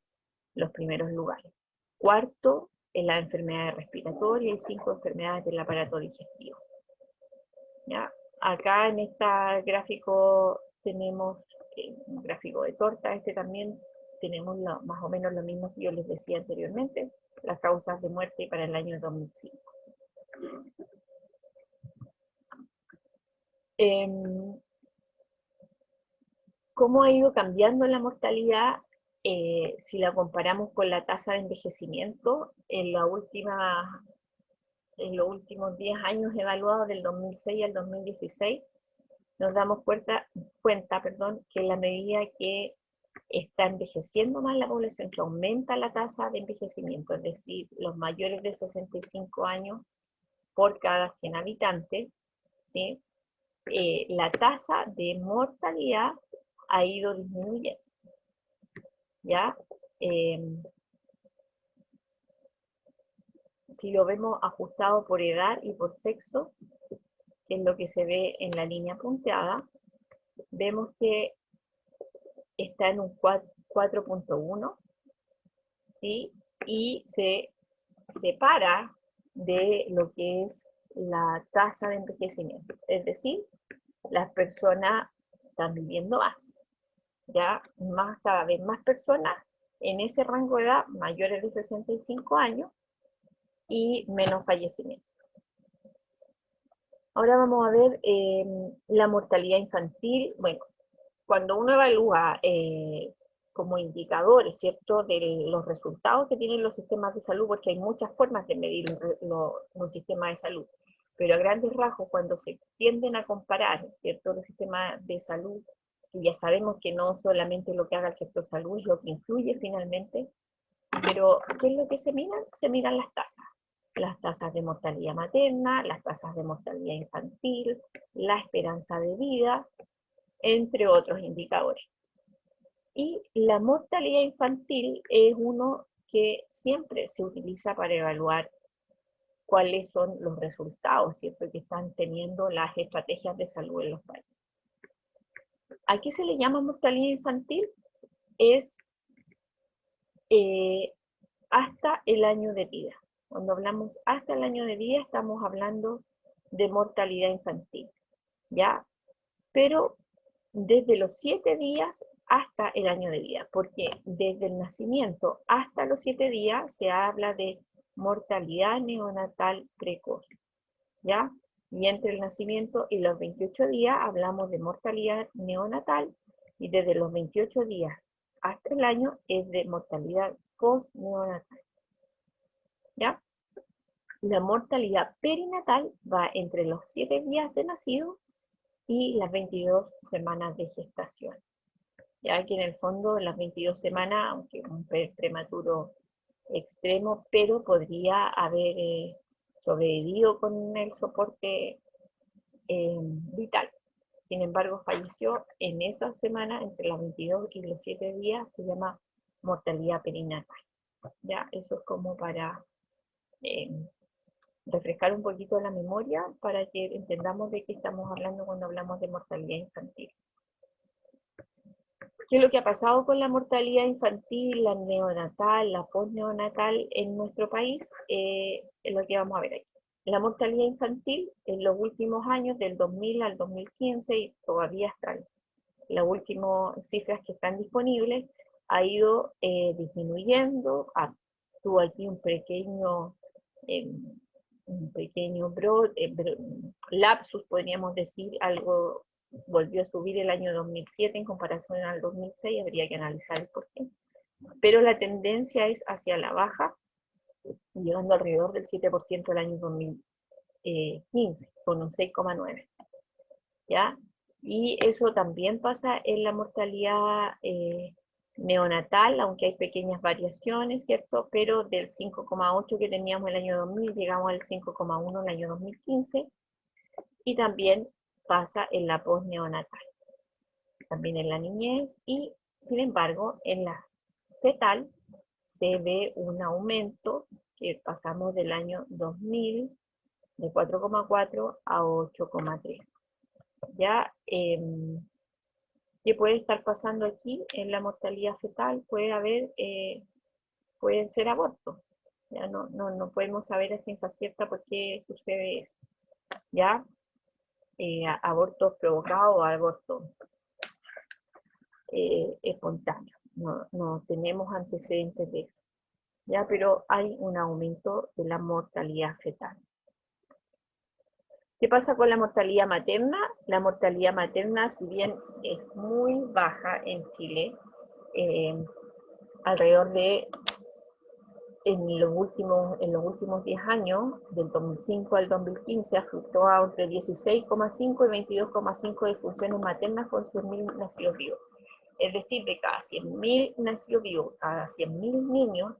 los primeros lugares. Cuarto, en las enfermedades respiratorias, y 5, enfermedades del aparato digestivo. ¿Ya? Acá en este gráfico tenemos un gráfico de torta. También tenemos más o menos lo mismo que yo les decía anteriormente, las causas de muerte para el año 2005. ¿Cómo ha ido cambiando la mortalidad si la comparamos con la tasa de envejecimiento en los últimos 10 años evaluados, del 2006 al 2016? Nos damos cuenta, que en la medida que está envejeciendo más la población, que aumenta la tasa de envejecimiento, es decir, los mayores de 65 años por cada 100 habitantes, ¿sí? La tasa de mortalidad ha ido disminuyendo, ¿ya? Si lo vemos ajustado por edad y por sexo, que es lo que se ve en la línea punteada, vemos que está en un 4.1, ¿sí? Y se separa de lo que es la tasa de envejecimiento. Es decir, las personas están viviendo más, ya cada vez más personas en ese rango de edad, mayores de 65 años, y menos fallecimientos. Ahora vamos a ver la mortalidad infantil. Bueno, cuando uno evalúa como indicadores, ¿cierto?, de los resultados que tienen los sistemas de salud, porque hay muchas formas de medir un sistema de salud, pero a grandes rasgos, cuando se tienden a comparar, ¿cierto?, los sistemas de salud, que ya sabemos que no solamente lo que haga el sector salud es lo que influye finalmente, pero ¿qué es lo que se miran? Se miran las tasas de mortalidad materna, las tasas de mortalidad infantil, la esperanza de vida, entre otros indicadores. Y la mortalidad infantil es uno que siempre se utiliza para evaluar cuáles son los resultados, ¿cierto?, que están teniendo las estrategias de salud en los países. ¿A qué se le llama mortalidad infantil? Es hasta el año de vida. Cuando hablamos hasta el año de vida, estamos hablando de mortalidad infantil, ¿ya? Pero desde los 7 días hasta el año de vida, porque desde el nacimiento hasta los 7 días se habla de mortalidad neonatal precoz, ¿ya? Y entre el nacimiento y los 28 días hablamos de mortalidad neonatal, y desde los 28 días hasta el año es de mortalidad post-neonatal, ¿ya? La mortalidad perinatal va entre los 7 días de nacido y las 22 semanas de gestación. Ya que en el fondo las 22 semanas, aunque un prematuro extremo, pero podría haber sobrevivido con el soporte vital. Sin embargo, falleció en esa semana, entre las 22 y los 7 días, se llama mortalidad perinatal. Ya, eso es como para refrescar un poquito la memoria para que entendamos de qué estamos hablando cuando hablamos de mortalidad infantil. ¿Qué es lo que ha pasado con la mortalidad infantil, la neonatal, la postneonatal en nuestro país? Es lo que vamos a ver aquí. La mortalidad infantil en los últimos años, del 2000 al 2015, y todavía están las últimas cifras que están disponibles, ha ido disminuyendo. Tuvo aquí un pequeño lapsus, podríamos decir, algo volvió a subir el año 2007 en comparación al 2006, habría que analizar el por qué. Pero la tendencia es hacia la baja, llegando alrededor del 7% el año 2015, con un 6,9%. ¿Ya? Y eso también pasa en la mortalidad neonatal, aunque hay pequeñas variaciones, ¿cierto? Pero del 5,8 que teníamos el año 2000, llegamos al 5,1 el año 2015, y también pasa en la postneonatal, también en la niñez, y sin embargo en la fetal se ve un aumento que pasamos del año 2000 de 4,4 a 8,3. Ya, ¿qué puede estar pasando aquí en la mortalidad fetal? Puede haber, pueden ser abortos. Ya no podemos saber a ciencia cierta por qué sucede eso. Ya, abortos provocados o abortos espontáneos. No tenemos antecedentes de eso. Ya, pero hay un aumento de la mortalidad fetal. ¿Qué pasa con la mortalidad materna? La mortalidad materna, si bien es muy baja en Chile, alrededor de, en los últimos 10 años, del 2005 al 2015, ha fluctuado entre 16,5 y 22,5 de funciones maternas por 100.000 nacidos vivos. Es decir, de cada 100.000 nacidos vivos, cada 100.000 niños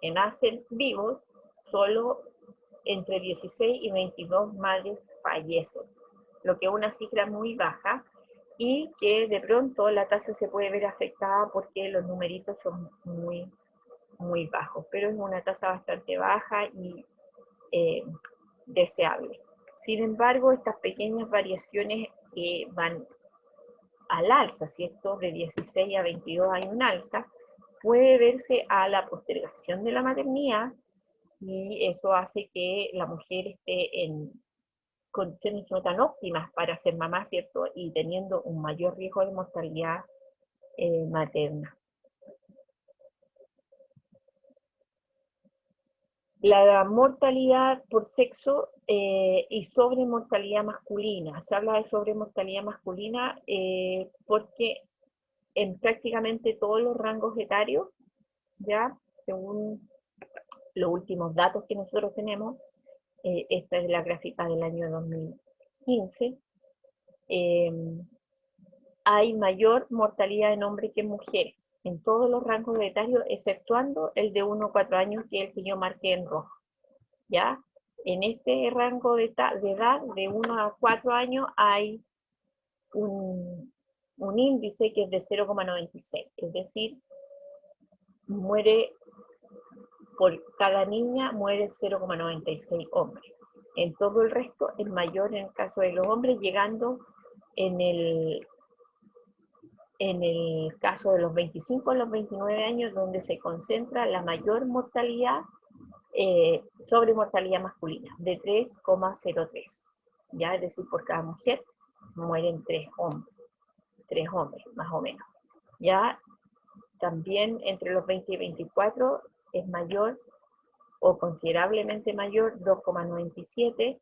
que nacen vivos, solo entre 16 y 22 madres fallecen, lo que es una cifra muy baja y que de pronto la tasa se puede ver afectada porque los numeritos son muy bajos, pero es una tasa bastante baja y deseable. Sin embargo, estas pequeñas variaciones que van al alza, ¿cierto? De 16 a 22 hay un alza, puede verse a la postergación de la maternidad, y eso hace que la mujer esté en condiciones no tan óptimas para ser mamá, ¿cierto? Y teniendo un mayor riesgo de mortalidad materna. La mortalidad por sexo y sobremortalidad masculina. Se habla de sobremortalidad masculina porque en prácticamente todos los rangos etarios, ya, según los últimos datos que nosotros tenemos, esta es la gráfica del año 2015, hay mayor mortalidad en hombres que en mujeres, en todos los rangos etarios, exceptuando el de 1 a 4 años, que es el que yo marqué en rojo. ¿Ya? En este rango de edad, de 1 a 4 años, hay un índice que es de 0,96, es decir, muere por cada niña, muere 0,96 hombres. En todo el resto es mayor en el caso de los hombres, llegando en el caso de los 25 a los 29 años, donde se concentra la mayor mortalidad, sobre mortalidad masculina, de 3,03. ¿Ya? Es decir, por cada mujer mueren 3 hombres, más o menos. ¿Ya? También entre los 20 y 24 es mayor o considerablemente mayor, 2,97,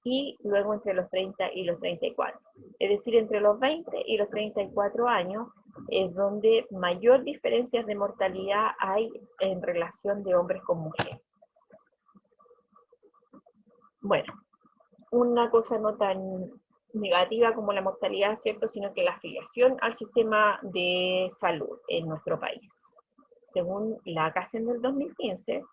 y luego entre los 30 y los 34. Es decir, entre los 20 y los 34 años es donde mayor diferencias de mortalidad hay en relación de hombres con mujeres. Bueno, una cosa no tan negativa como la mortalidad, ¿cierto?, sino que la afiliación al sistema de salud en nuestro país. Según la CACEN del 2015,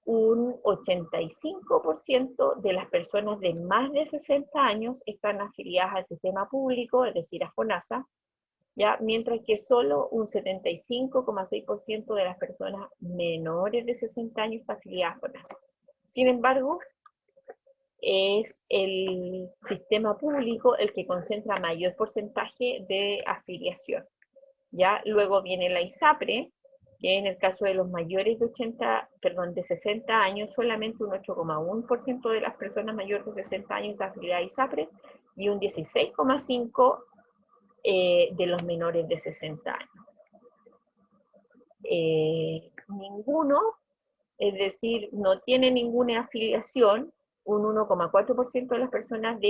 un 85% de las personas de más de 60 años están afiliadas al sistema público, es decir, a FONASA, ¿ya? Mientras que solo un 75,6% de las personas menores de 60 años está afiliada a FONASA. Sin embargo, es el sistema público el que concentra mayor porcentaje de afiliación. ¿Ya? Luego viene la ISAPRE, que en el caso de los mayores de 60 años, solamente un 8,1% de las personas mayores de 60 años está afiliada a ISAPRE y un 16,5% de los menores de 60 años. Ninguno, es decir, no tiene ninguna afiliación, un 1,4% de las personas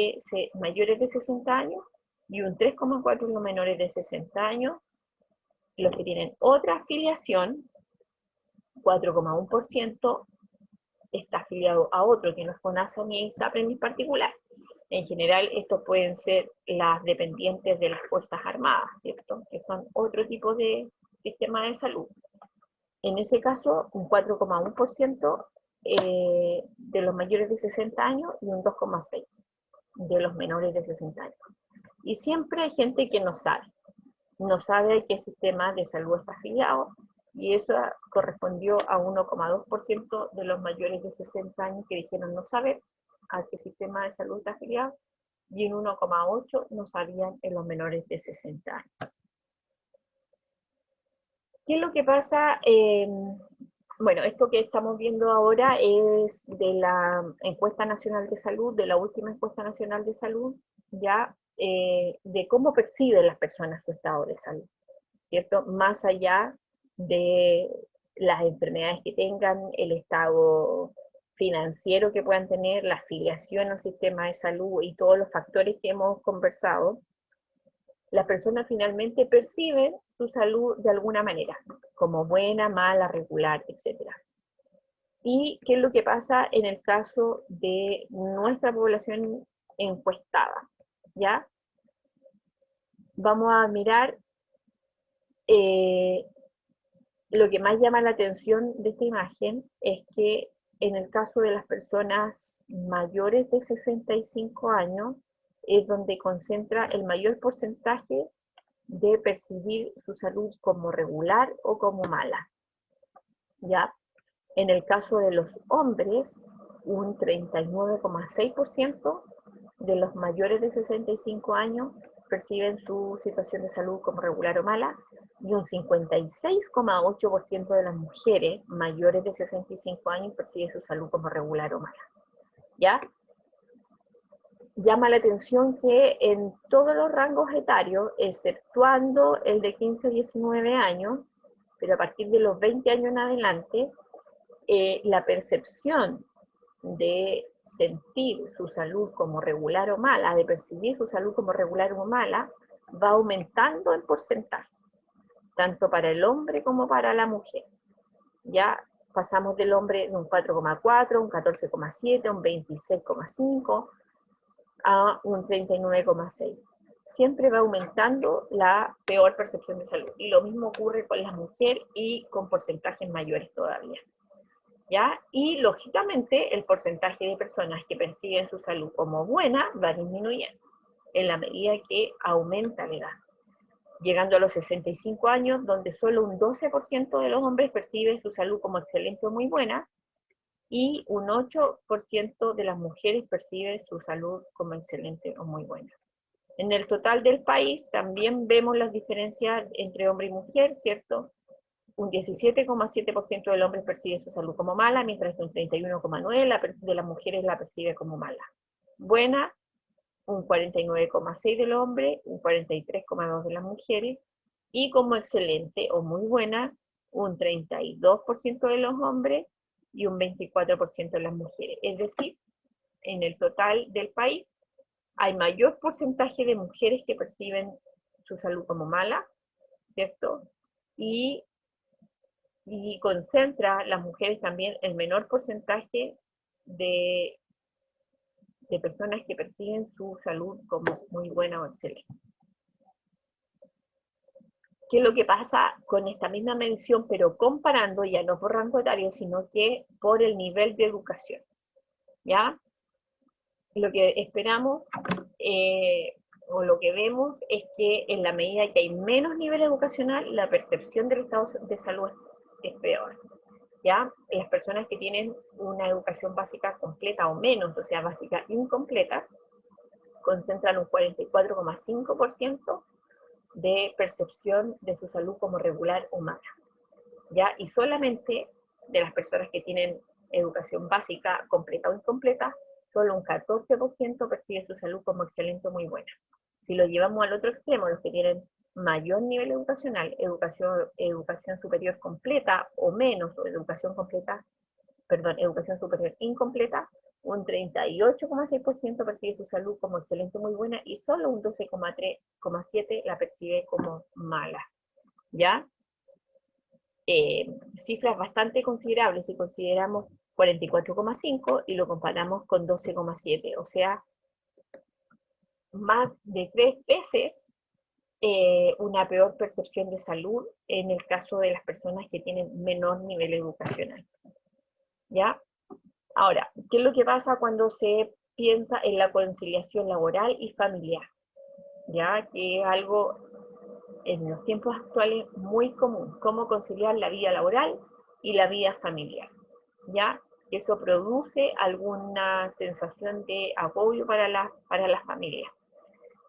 mayores de 60 años y un 3,4% de los menores de 60 años. Los que tienen otra afiliación, 4,1%, está afiliado a otro, que no es FONASA ni ISAPRE en particular. En general, estos pueden ser las dependientes de las Fuerzas Armadas, ¿cierto?, que son otro tipo de sistema de salud. En ese caso, un 4,1% de los mayores de 60 años y un 2,6% de los menores de 60 años. Y siempre hay gente que no sabe a qué sistema de salud está afiliado, y eso correspondió a 1,2% de los mayores de 60 años que dijeron no saber a qué sistema de salud está afiliado, y en 1,8% no sabían en los menores de 60 años. ¿Qué es lo que pasa? Bueno, esto que estamos viendo ahora es de la encuesta nacional de salud, de la última encuesta nacional de salud, ya de cómo perciben las personas su estado de salud, ¿cierto? Más allá de las enfermedades que tengan, el estado financiero que puedan tener, la afiliación al sistema de salud y todos los factores que hemos conversado, las personas finalmente perciben su salud de alguna manera, como buena, mala, regular, etc. ¿Y qué es lo que pasa en el caso de nuestra población encuestada? ¿Ya? Vamos a mirar lo que más llama la atención de esta imagen es que en el caso de las personas mayores de 65 años es donde concentra el mayor porcentaje de percibir su salud como regular o como mala. ¿Ya? En el caso de los hombres, un 39,6% de los mayores de 65 años perciben su situación de salud como regular o mala, y un 56,8% de las mujeres mayores de 65 años perciben su salud como regular o mala. ¿Ya? Llama la atención que en todos los rangos etarios, exceptuando el de 15 a 19 años, pero a partir de los 20 años en adelante, la percepción de sentir su salud como regular o mala, de percibir su salud como regular o mala, va aumentando en porcentaje, tanto para el hombre como para la mujer. Ya pasamos del hombre de un 4,4, un 14,7, un 26,5, a un 39,6. Siempre va aumentando la peor percepción de salud. Y lo mismo ocurre con la mujer y con porcentajes mayores todavía. ¿Ya? Y lógicamente el porcentaje de personas que perciben su salud como buena va disminuyendo en la medida que aumenta la edad, llegando a los 65 años, donde solo un 12% de los hombres percibe su salud como excelente o muy buena, y un 8% de las mujeres percibe su salud como excelente o muy buena. En el total del país también vemos las diferencias entre hombre y mujer, ¿cierto? Un 17,7% del hombre percibe su salud como mala, mientras que un 31,9% de las mujeres la percibe como mala. Buena, un 49,6% del hombre, un 43,2% de las mujeres, y como excelente o muy buena, un 32% de los hombres y un 24% de las mujeres. Es decir, en el total del país, hay mayor porcentaje de mujeres que perciben su salud como mala, ¿cierto? Y concentra las mujeres también el menor porcentaje de, de personas que perciben su salud como muy buena o excelente. ¿Qué es lo que pasa con esta misma medición, pero comparando ya no por rango etario, sino que por el nivel de educación? ¿Ya? Lo que esperamos o lo que vemos es que en la medida que hay menos nivel educacional, la percepción del estado de salud es peor. ¿Ya? Las personas que tienen una educación básica completa o menos, o sea, básica incompleta, concentran un 44,5% de percepción de su salud como regular o mala, ¿ya? Y solamente de las personas que tienen educación básica completa o incompleta, solo un 14% percibe su salud como excelente o muy buena. Si lo llevamos al otro extremo, los que tienen mayor nivel educacional, educación superior completa o menos, o educación superior incompleta, un 38,6% percibe su salud como excelente o muy buena y solo un 12,7% la percibe como mala, ¿ya? Cifras bastante considerables si consideramos 44,5 y lo comparamos con 12,7, o sea, más de 3 veces una peor percepción de salud en el caso de las personas que tienen menor nivel educacional. ¿Ya? Ahora, ¿qué es lo que pasa cuando se piensa en la conciliación laboral y familiar? ¿Ya? Que es algo en los tiempos actuales muy común, cómo conciliar la vida laboral y la vida familiar, ¿ya? Eso produce alguna sensación de agobio para las familias,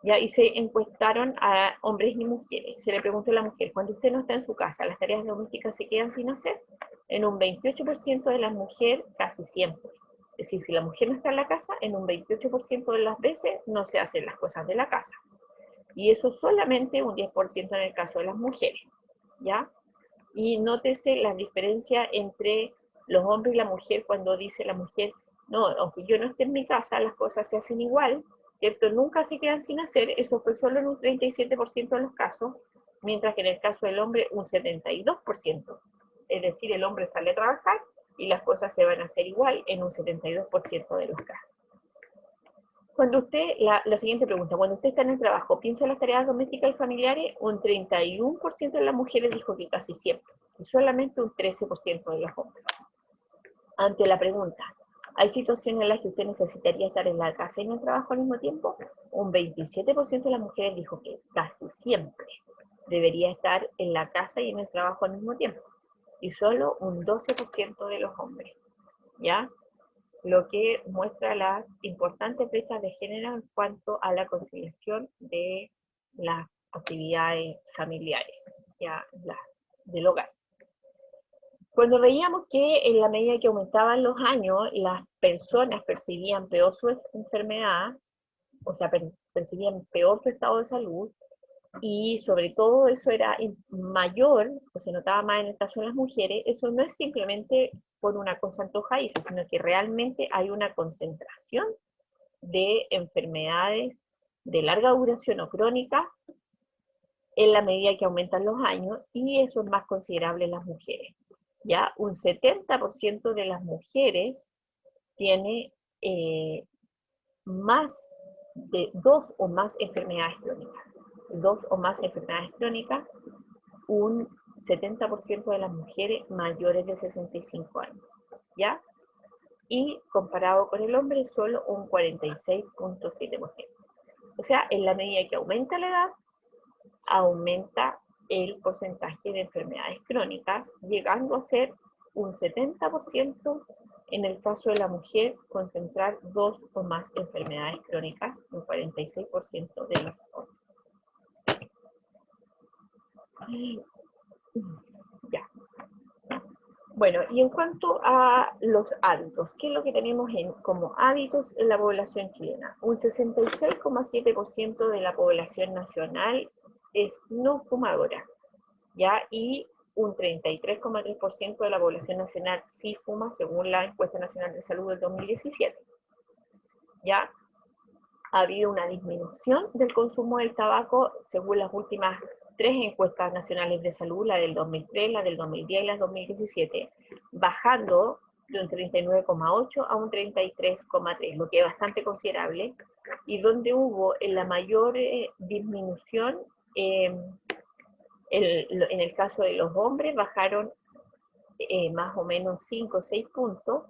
¿ya? Y se encuestaron a hombres y mujeres, se le preguntó a la mujer, cuando usted no está en su casa, ¿las tareas domésticas se quedan sin hacer? En un 28% de las mujeres, casi siempre. Es decir, si la mujer no está en la casa, en un 28% de las veces no se hacen las cosas de la casa. Y eso solamente un 10% en el caso de las mujeres, ¿ya? Y nótese la diferencia entre los hombres y la mujer cuando dice la mujer, no, aunque yo no esté en mi casa, las cosas se hacen igual, ¿cierto? Nunca se quedan sin hacer, eso fue solo en un 37% de los casos, mientras que en el caso del hombre un 72%. Es decir, el hombre sale a trabajar y las cosas se van a hacer igual en un 72% de los casos. Cuando usted, la siguiente pregunta, cuando usted está en el trabajo, ¿piensa en las tareas domésticas y familiares? Un 31% de las mujeres dijo que casi siempre, y solamente un 13% de los hombres. Ante la pregunta, ¿hay situaciones en las que usted necesitaría estar en la casa y en el trabajo al mismo tiempo? Un 27% de las mujeres dijo que casi siempre debería estar en la casa y en el trabajo al mismo tiempo, y solo un 12% de los hombres, ¿ya? Lo que muestra las importantes brechas de género en cuanto a la conciliación de las actividades familiares, ya, del hogar. Cuando veíamos que en la medida que aumentaban los años, las personas percibían peor su enfermedad, o sea, percibían peor su estado de salud, y sobre todo eso era mayor, o se notaba más en el caso de las mujeres, eso no es simplemente por una cosa antojadiza, sino que realmente hay una concentración de enfermedades de larga duración o crónica en la medida que aumentan los años, y eso es más considerable en las mujeres. Ya un 70% de las mujeres tiene más de 2 o más enfermedades crónicas. 2 o más enfermedades crónicas, un 70% de las mujeres mayores de 65 años, ¿ya? Y comparado con el hombre, solo un 46,7%. O sea, en la medida que aumenta la edad, aumenta el porcentaje de enfermedades crónicas, llegando a ser un 70% en el caso de la mujer, concentrar 2 o más enfermedades crónicas, un 46% de los hombres. Ya. Bueno, y en cuanto a los hábitos, ¿qué es lo que tenemos como hábitos en la población chilena? Un 66,7% de la población nacional es no fumadora, ¿ya? Y un 33,3% de la población nacional sí fuma, según la Encuesta Nacional de Salud del 2017. ¿ya? Ha habido una disminución del consumo del tabaco según las últimas 3 encuestas nacionales de salud, la del 2003, la del 2010 y la del 2017, bajando de un 39,8 a un 33,3, lo que es bastante considerable, y donde hubo en la mayor disminución, en el caso de los hombres bajaron más o menos 5 o 6 puntos,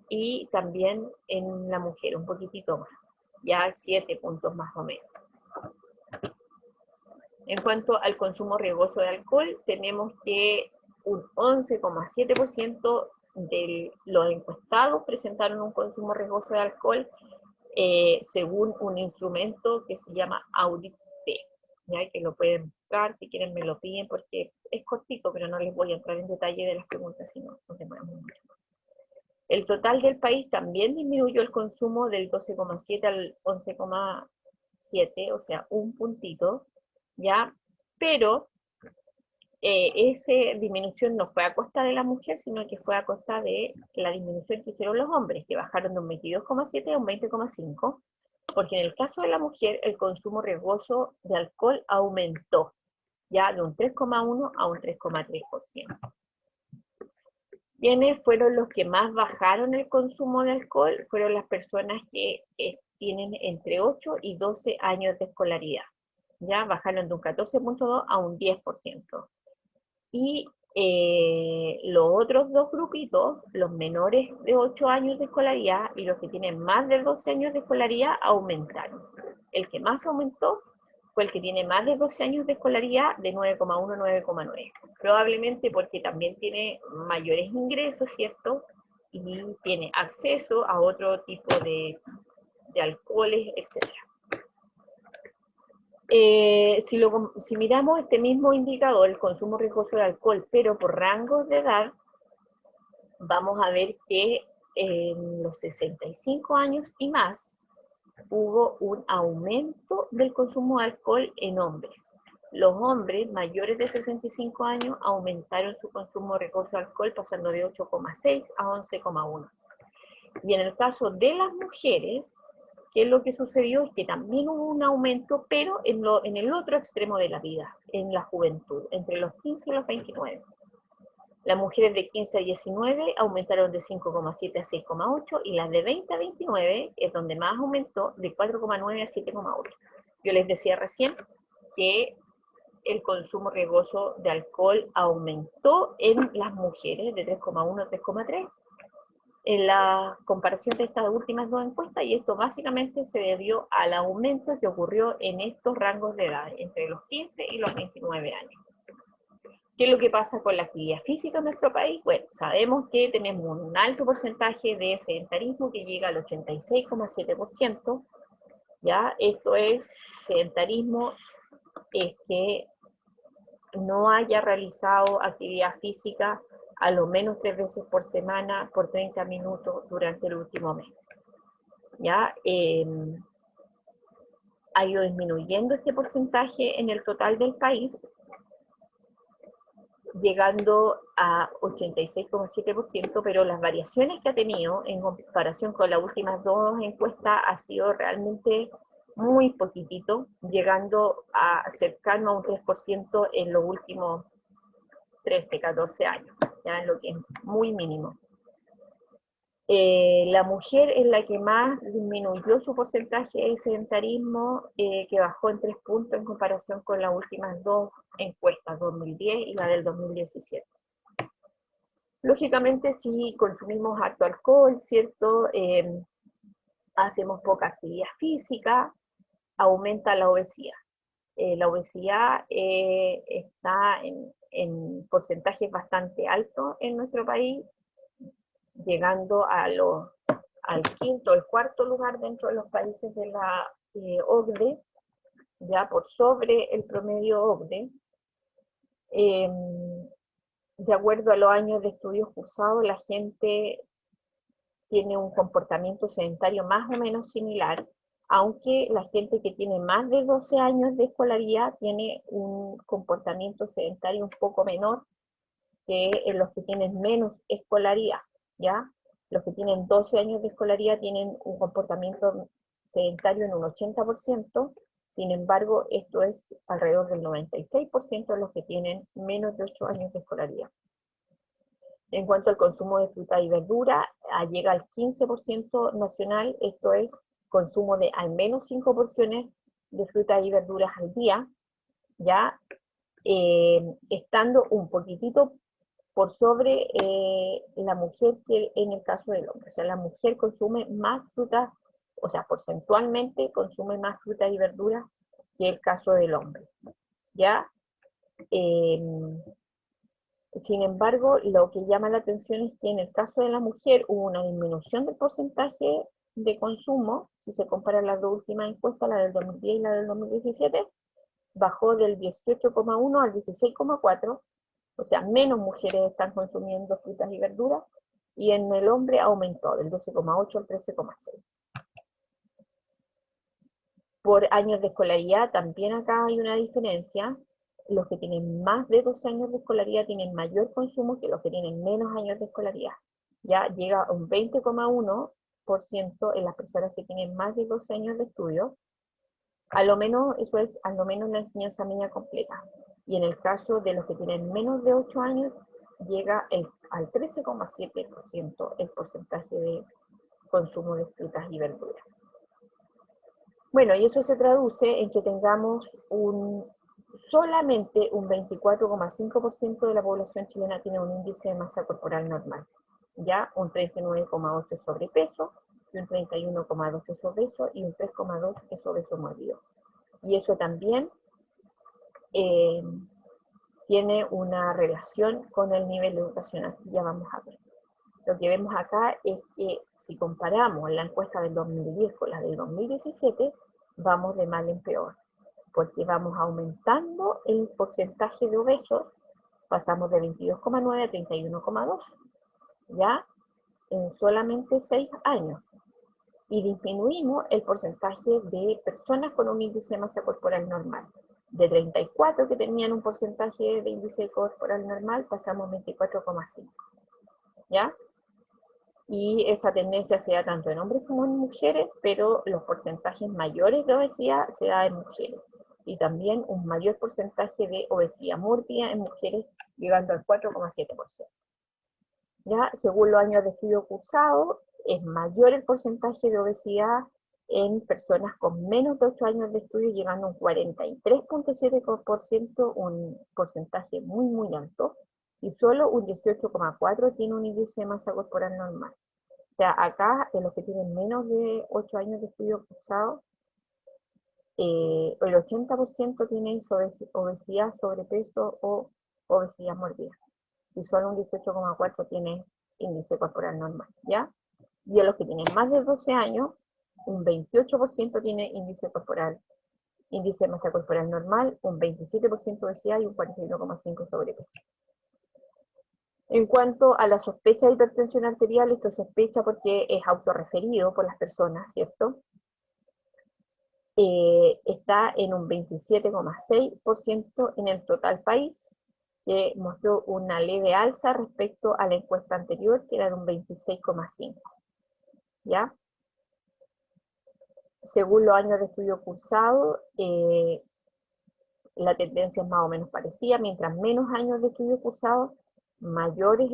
y también en la mujer un poquitito más, ya 7 puntos más o menos. En cuanto al consumo riesgoso de alcohol, tenemos que un 11,7% de los encuestados presentaron un consumo riesgoso de alcohol, según un instrumento que se llama Audit C, ¿ya? Que lo pueden buscar, si quieren me lo piden, porque es cortito, pero no les voy a entrar en detalle de las preguntas, si no, nos demoramos mucho. El total del país también disminuyó el consumo del 12,7 al 11,7, o sea, un puntito, ¿ya? Pero esa disminución no fue a costa de la mujer, sino que fue a costa de la disminución que hicieron los hombres, que bajaron de un 22,7 a un 20,5, porque en el caso de la mujer el consumo riesgoso de alcohol aumentó, ya de un 3,1 a un 3,3%. ¿Quiénes fueron los que más bajaron el consumo de alcohol? Fueron las personas que tienen entre 8 y 12 años de escolaridad. Ya bajaron de un 14,2 a un 10%. Y los otros dos grupitos, los menores de 8 años de escolaridad y los que tienen más de 12 años de escolaridad, aumentaron. El que más aumentó fue el que tiene más de 12 años de escolaridad, de 9,1 a 9,9. Probablemente porque también tiene mayores ingresos, ¿cierto? Y tiene acceso a otro tipo de alcoholes, etc. Si miramos este mismo indicador, el consumo riesgoso de alcohol, pero por rangos de edad, vamos a ver que en los 65 años y más hubo un aumento del consumo de alcohol en hombres. Los hombres mayores de 65 años aumentaron su consumo riesgoso de alcohol pasando de 8,6 a 11,1. Y en el caso de las mujeres, ¿qué es lo que sucedió? Es que también hubo un aumento, pero en el otro extremo de la vida, en la juventud, entre los 15 y los 29. Las mujeres de 15 a 19 aumentaron de 5,7 a 6,8, y las de 20 a 29 es donde más aumentó, de 4,9 a 7,8. Yo les decía recién que el consumo riesgoso de alcohol aumentó en las mujeres de 3,1 a 3,3 en la comparación de estas últimas dos encuestas, y esto básicamente se debió al aumento que ocurrió en estos rangos de edad, entre los 15 y los 29 años. ¿Qué es lo que pasa con la actividad física en nuestro país? Bueno, sabemos que tenemos un alto porcentaje de sedentarismo que llega al 86,7%, ¿ya? Esto es sedentarismo, es que no haya realizado actividad física a lo menos 3 veces por semana por 30 minutos durante el último mes. ¿Ya? Ha ido disminuyendo este porcentaje en el total del país, llegando a 86,7%, pero las variaciones que ha tenido en comparación con las últimas dos encuestas ha sido realmente muy poquitito, llegando a cercano a un 3% en los últimos 13, 14 años, ya, lo que es muy mínimo. La mujer es la que más disminuyó su porcentaje de sedentarismo, que bajó en 3 puntos en comparación con las últimas dos encuestas, 2010 y la del 2017. Lógicamente, si consumimos harto alcohol, ¿cierto? Hacemos poca actividad física, aumenta la obesidad. La obesidad está en porcentajes bastante altos en nuestro país, llegando al quinto o el cuarto lugar dentro de los países de la OCDE, ya por sobre el promedio OCDE. De acuerdo a los años de estudios cursados, la gente tiene un comportamiento sedentario más o menos similar, aunque la gente que tiene más de 12 años de escolaridad tiene un comportamiento sedentario un poco menor que en los que tienen menos escolaridad, ¿ya? Los que tienen 12 años de escolaridad tienen un comportamiento sedentario en un 80%, sin embargo, esto es alrededor del 96% de los que tienen menos de 8 años de escolaridad. En cuanto al consumo de fruta y verdura, llega al 15% nacional, esto es consumo de al menos 5 porciones de frutas y verduras al día, ya estando un poquitito por sobre la mujer que en el caso del hombre. O sea, la mujer consume más frutas, o sea, porcentualmente consume más frutas y verduras que el caso del hombre, ¿ya? Sin embargo, lo que llama la atención es que en el caso de la mujer hubo una disminución del porcentaje de consumo, si se compara las dos últimas encuestas, la del 2010 y la del 2017, bajó del 18,1 al 16,4, o sea, menos mujeres están consumiendo frutas y verduras, y en el hombre aumentó del 12,8 al 13,6. Por años de escolaridad, también acá hay una diferencia. Los que tienen más de 12 años de escolaridad tienen mayor consumo que los que tienen menos años de escolaridad. Ya llega a un 20,1% en las personas que tienen más de 12 años de estudio. A lo menos, eso es, a lo menos la enseñanza media completa. Y en el caso de los que tienen menos de 8 años, llega al 13,7% el porcentaje de consumo de frutas y verduras. Bueno, y eso se traduce en que tengamos solamente un 24,5% de la población chilena tiene un índice de masa corporal normal, ya un 39,8% es sobrepeso, y un 31,2% es obeso, y un 3,2% es obeso mórbido. Y eso también tiene una relación con el nivel educacional, que ya vamos a ver. Lo que vemos acá es que si comparamos la encuesta del 2010 con la del 2017, vamos de mal en peor, porque vamos aumentando el porcentaje de obesos, pasamos de 22,9 a 31,2, ya en solamente 6 años, y disminuimos el porcentaje de personas con un índice de masa corporal normal. De 34 que tenían un porcentaje de índice corporal normal, pasamos a 24,5, ¿ya? Y esa tendencia se da tanto en hombres como en mujeres, pero los porcentajes mayores de obesidad se da en mujeres. Y también un mayor porcentaje de obesidad mórbida en mujeres, llegando al 4,7%. Ya, según los años de estudio cursado, es mayor el porcentaje de obesidad en personas con menos de 8 años de estudio, llegando a un 43,7%, un porcentaje muy, muy alto, y solo un 18,4% tiene un índice de masa corporal normal. O sea, acá, en los que tienen menos de 8 años de estudio cursado, el 80% tiene obesidad, sobrepeso o obesidad mórbida. Y solo un 18,4% tiene índice corporal normal, ¿ya? Y en los que tienen más de 12 años, un 28% tiene índice de masa corporal normal, un 27% obesidad y un 41,5% sobrepeso. En cuanto a la sospecha de hipertensión arterial, esto es sospecha porque es autorreferido por las personas, ¿cierto? Está en un 27,6% en el total país, que mostró una leve alza respecto a la encuesta anterior, que era de un 26,5%, ¿ya? Según los años de estudio cursado, la tendencia es más o menos parecida. Mientras menos años de estudio cursado, mayor es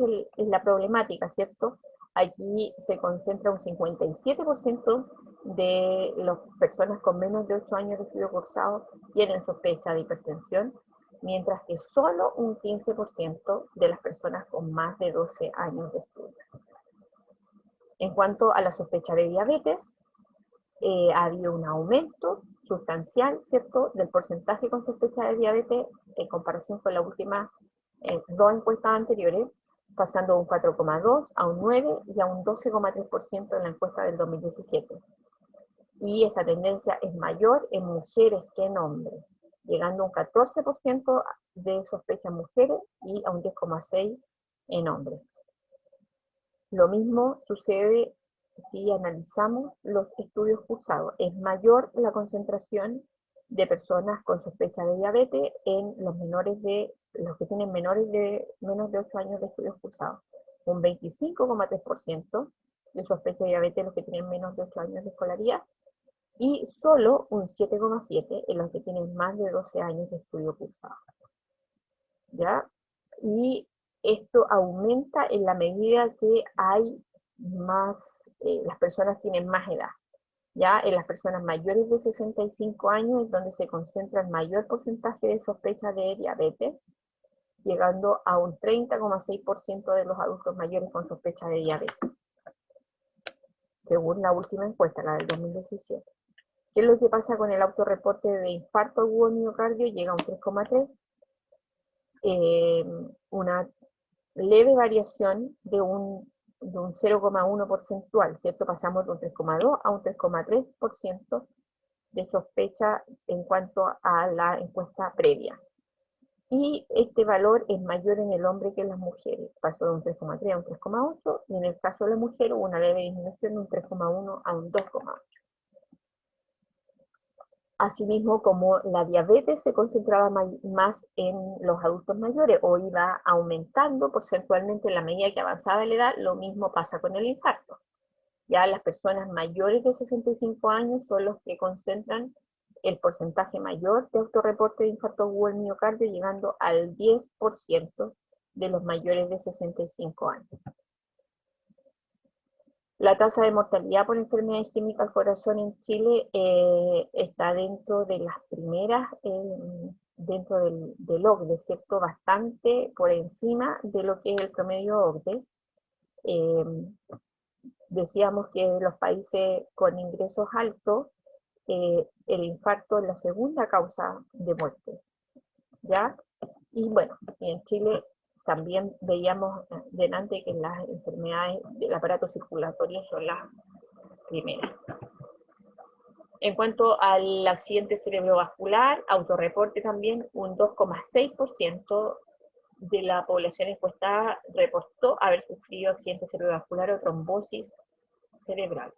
la problemática, ¿cierto? Aquí se concentra un 57% de las personas con menos de 8 años de estudio cursado tienen sospecha de hipertensión, mientras que solo un 15% de las personas con más de 12 años de estudio. En cuanto a la sospecha de diabetes, ha habido un aumento sustancial, ¿cierto?, del porcentaje con sospecha de diabetes en comparación con las últimas dos encuestas anteriores, pasando de un 4,2 a un 9 y a un 12,3% en la encuesta del 2017. Y esta tendencia es mayor en mujeres que en hombres, llegando a un 14% de sospecha en mujeres y a un 10,6% en hombres. Lo mismo sucede si analizamos los estudios cursados. Es mayor la concentración de personas con sospecha de diabetes en los que tienen menos de 8 años de estudios cursados. Un 25,3%, de sospecha de diabetes en los que tienen menos de 8 años de escolaridad, y solo un 7,7 en los que tienen más de 12 años de estudio cursado. ¿Ya? Y esto aumenta en la medida que hay más, las personas tienen más edad. Ya en las personas mayores de 65 años es donde se concentra el mayor porcentaje de sospecha de diabetes, llegando a un 30,6% de los adultos mayores con sospecha de diabetes, según la última encuesta, la del 2017. ¿Qué es lo que pasa con el autorreporte de infarto agudo miocardio? Llega a un 3,3, una leve variación de un 0,1 porcentual, ¿cierto? Pasamos de un 3,2 a un 3,3% de sospecha en cuanto a la encuesta previa. Y este valor es mayor en el hombre que en las mujeres. Pasó de un 3,3 a un 3,8, y en el caso de la mujer hubo una leve disminución de un 3,1 a un 2,8. Asimismo, como la diabetes se concentraba más en los adultos mayores o iba aumentando porcentualmente en la medida que avanzaba la edad, lo mismo pasa con el infarto. Ya las personas mayores de 65 años son los que concentran el porcentaje mayor de autorreporte de infarto agudo del miocardio, llegando al 10% de los mayores de 65 años. La tasa de mortalidad por enfermedad isquémica al corazón en Chile está dentro de las primeras, dentro del OCDE, ¿cierto? Bastante por encima de lo que es el promedio OCDE. Decíamos que los países con ingresos altos, el infarto es la segunda causa de muerte, ¿ya? Y bueno, y en Chile también veíamos delante que las enfermedades del aparato circulatorio son las primeras. En cuanto al accidente cerebrovascular, autorreporte también, un 2,6% de la población encuestada reportó haber sufrido accidente cerebrovascular o trombosis cerebral.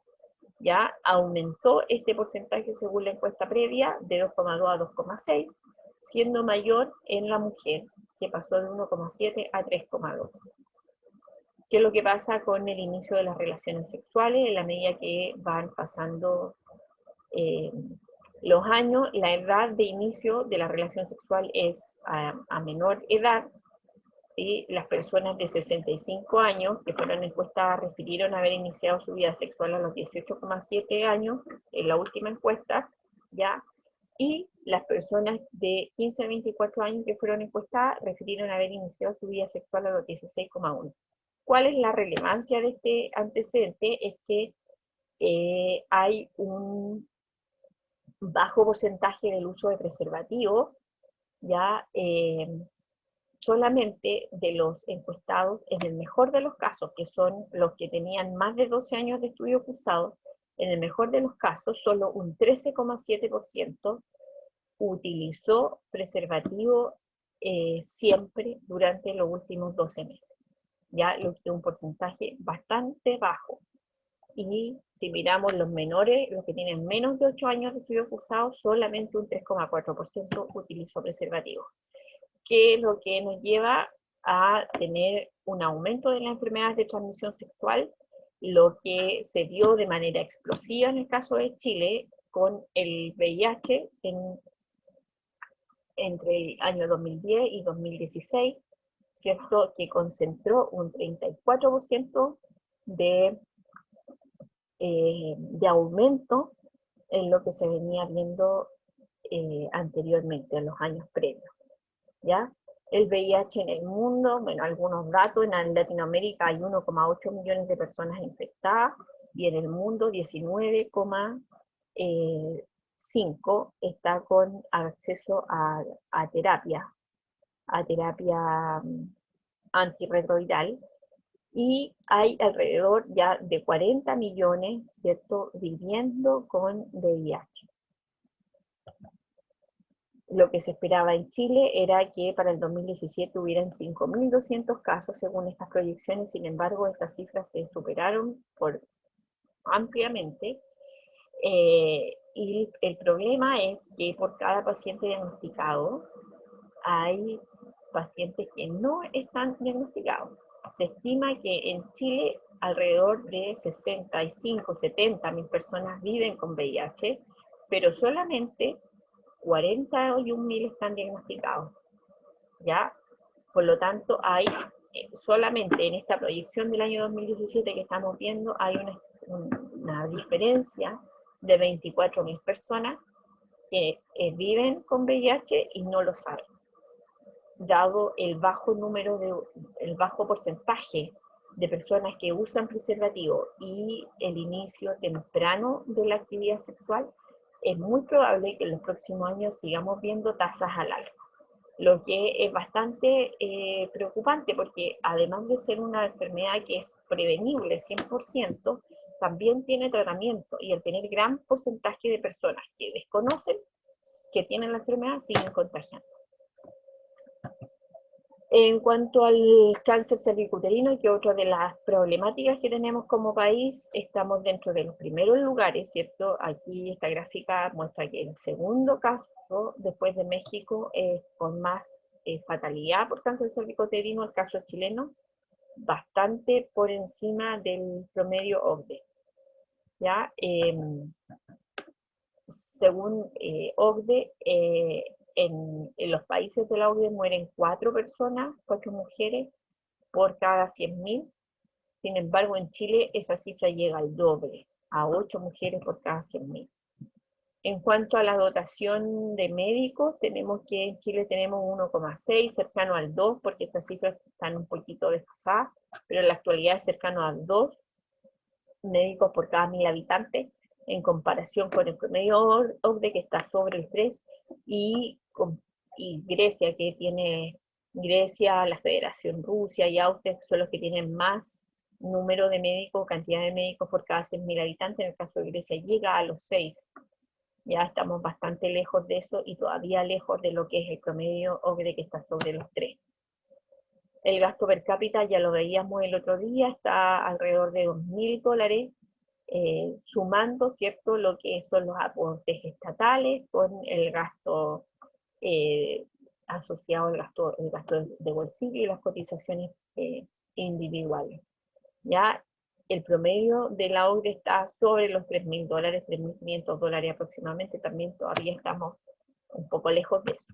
Ya aumentó este porcentaje según la encuesta previa de 2,2 a 2,6, siendo mayor en la mujer, que pasó de 1,7 a 3,2. ¿Qué es lo que pasa con el inicio de las relaciones sexuales? En la medida que van pasando los años, la edad de inicio de la relación sexual es a menor edad. ¿Sí? Las personas de 65 años que fueron encuestadas refirieron haber iniciado su vida sexual a los 18,7 años en la última encuesta, ¿ya? Y las personas de 15 a 24 años que fueron encuestadas refirieron haber iniciado su vida sexual a los 16,1. ¿Cuál es la relevancia de este antecedente? Es que hay un bajo porcentaje del uso de preservativo, ya solamente de los encuestados, en el mejor de los casos, que son los que tenían más de 12 años de estudio cursado, en el mejor de los casos, solo un 13,7% utilizó preservativo siempre durante los últimos 12 meses. Ya lo que es un porcentaje bastante bajo. Y si miramos los menores, los que tienen menos de 8 años de estudio cursado, solamente un 3,4% utilizó preservativo. Que es lo que nos lleva a tener un aumento de las enfermedades de transmisión sexual, lo que se dio de manera explosiva en el caso de Chile con el VIH entre el año 2010 y 2016, ¿cierto? Que concentró un 34% de aumento en lo que se venía viendo anteriormente, en los años previos. ¿Ya? El VIH en el mundo, bueno, algunos datos, en Latinoamérica hay 1,8 millones de personas infectadas y en el mundo 19,5 está con acceso a terapia antirretroviral, y hay alrededor ya de 40 millones, ¿cierto?, viviendo con VIH. Lo que se esperaba en Chile era que para el 2017 hubieran 5.200 casos según estas proyecciones. Sin embargo, estas cifras se superaron ampliamente, y el problema es que por cada paciente diagnosticado hay pacientes que no están diagnosticados. Se estima que en Chile alrededor de 65, 70 mil personas viven con VIH, pero solamente 41.000 están diagnosticados, ¿ya? Por lo tanto, hay solamente en esta proyección del año 2017 que estamos viendo, hay una diferencia de 24.000 personas que viven con VIH y no lo saben, dado el bajo porcentaje de personas que usan preservativo y el inicio temprano de la actividad sexual, es muy probable que en los próximos años sigamos viendo tasas al alza. Lo que es bastante preocupante porque además de ser una enfermedad que es prevenible 100%, también tiene tratamiento y al tener gran porcentaje de personas que desconocen que tienen la enfermedad siguen contagiando. En cuanto al cáncer cervicuterino, que es otra de las problemáticas que tenemos como país, estamos dentro de los primeros lugares, ¿cierto? Aquí esta gráfica muestra que el segundo caso, después de México, es con más fatalidad por cáncer cervicuterino, el caso chileno, bastante por encima del promedio OCDE. ¿Ya? Según OCDE, en los países de la OCDE mueren 4 personas, 4 mujeres por cada 100.000. Sin embargo, en Chile esa cifra llega al doble, a 8 mujeres por cada 100.000. En cuanto a la dotación de médicos, tenemos que en Chile tenemos 1,6, cercano al 2, porque estas cifras están un poquito desfasadas, pero en la actualidad es cercano a 2 médicos por cada 1.000 habitantes, en comparación con el promedio OCDE, que está sobre el 3, y Grecia, que tiene Grecia, la Federación Rusia y Austria, son los que tienen más número de médicos, cantidad de médicos por cada 100.000 habitantes. En el caso de Grecia llega a los 6. Ya estamos bastante lejos de eso y todavía lejos de lo que es el promedio OCDE, que está sobre los 3. El gasto per cápita, ya lo veíamos el otro día, está alrededor de $2.000, sumando, ¿cierto?, lo que son los aportes estatales con el gasto asociado al gasto de bolsillo y las cotizaciones individuales. Ya el promedio de la OCDE está sobre los $3.000, $3.500 aproximadamente, también todavía estamos un poco lejos de eso.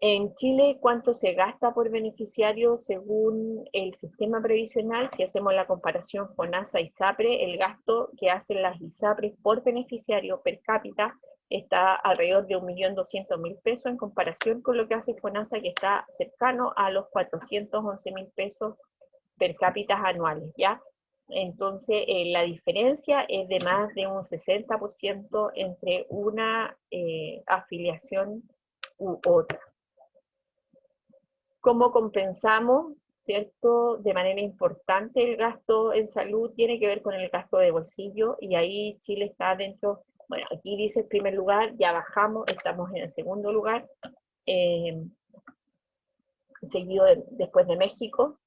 En Chile, ¿cuánto se gasta por beneficiario según el sistema previsional? Si hacemos la comparación FONASA y SAPRE, el gasto que hacen las ISAPRES por beneficiario per cápita está alrededor de 1.200.000 pesos en comparación con lo que hace FONASA, que está cercano a los 411.000 pesos per cápita anuales, ¿ya? Entonces, la diferencia es de más de un 60% entre una afiliación u otra. ¿Cómo compensamos, cierto, de manera importante el gasto en salud? Tiene que ver con el gasto de bolsillo, y ahí Chile está dentro, bueno, aquí dice el primer lugar, ya bajamos, estamos en el segundo lugar, seguido después de México.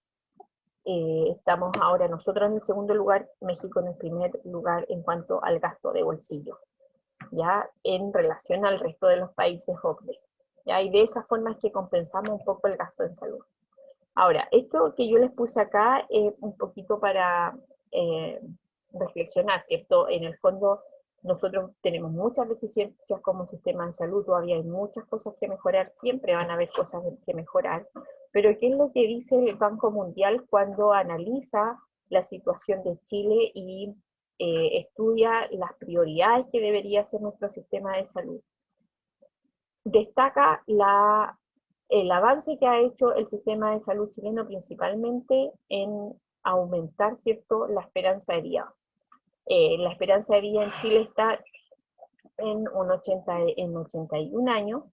Estamos ahora nosotros en el segundo lugar, México en el primer lugar en cuanto al gasto de bolsillo, ya en relación al resto de los países OCDE. ¿Ya? Y de esa forma es que compensamos un poco el gasto en salud. Ahora, esto que yo les puse acá es un poquito para reflexionar, ¿cierto? En el fondo, nosotros tenemos muchas deficiencias como sistema de salud, todavía hay muchas cosas que mejorar, siempre van a haber cosas que mejorar, pero ¿qué es lo que dice el Banco Mundial cuando analiza la situación de Chile y estudia las prioridades que debería hacer nuestro sistema de salud? Destaca el avance que ha hecho el sistema de salud chileno, principalmente en aumentar, ¿cierto?, la esperanza de vida. La esperanza de vida en Chile está en 81 años,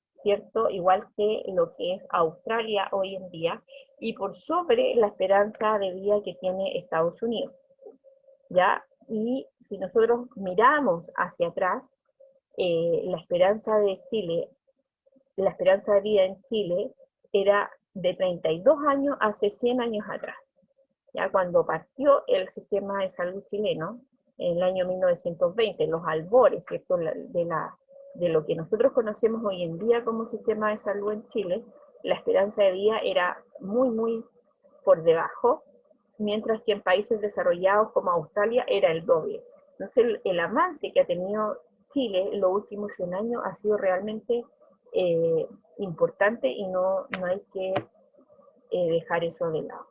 ¿cierto?, igual que lo que es Australia hoy en día, y por sobre la esperanza de vida que tiene Estados Unidos, ¿ya? Y si nosotros miramos hacia atrás, la esperanza de vida en Chile era de 32 años hace 100 años atrás. Ya cuando partió el sistema de salud chileno, en el año 1920, los albores, ¿cierto?, de lo que nosotros conocemos hoy en día como sistema de salud en Chile, la esperanza de vida era muy, muy por debajo mientras que en países desarrollados como Australia era el doble. Entonces el avance que ha tenido Chile en los últimos 100 años ha sido realmente importante y no hay que dejar eso de lado.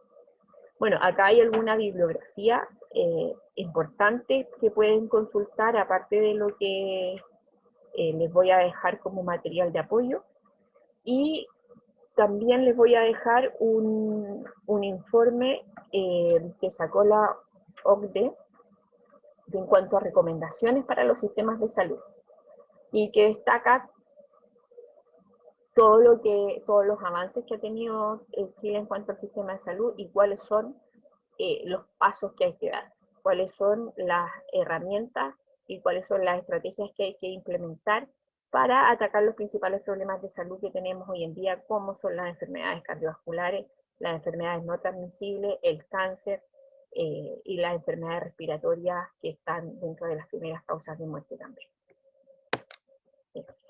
Bueno, acá hay alguna bibliografía importante que pueden consultar, aparte de lo que les voy a dejar como material de apoyo. Y también les voy a dejar un informe que sacó la OCDE en cuanto a recomendaciones para los sistemas de salud y que destaca todos los avances que ha tenido Chile en cuanto al sistema de salud y cuáles son los pasos que hay que dar, cuáles son las herramientas y cuáles son las estrategias que hay que implementar para atacar los principales problemas de salud que tenemos hoy en día, como son las enfermedades cardiovasculares, las enfermedades no transmisibles, el cáncer y las enfermedades respiratorias que están dentro de las primeras causas de muerte también. Eso.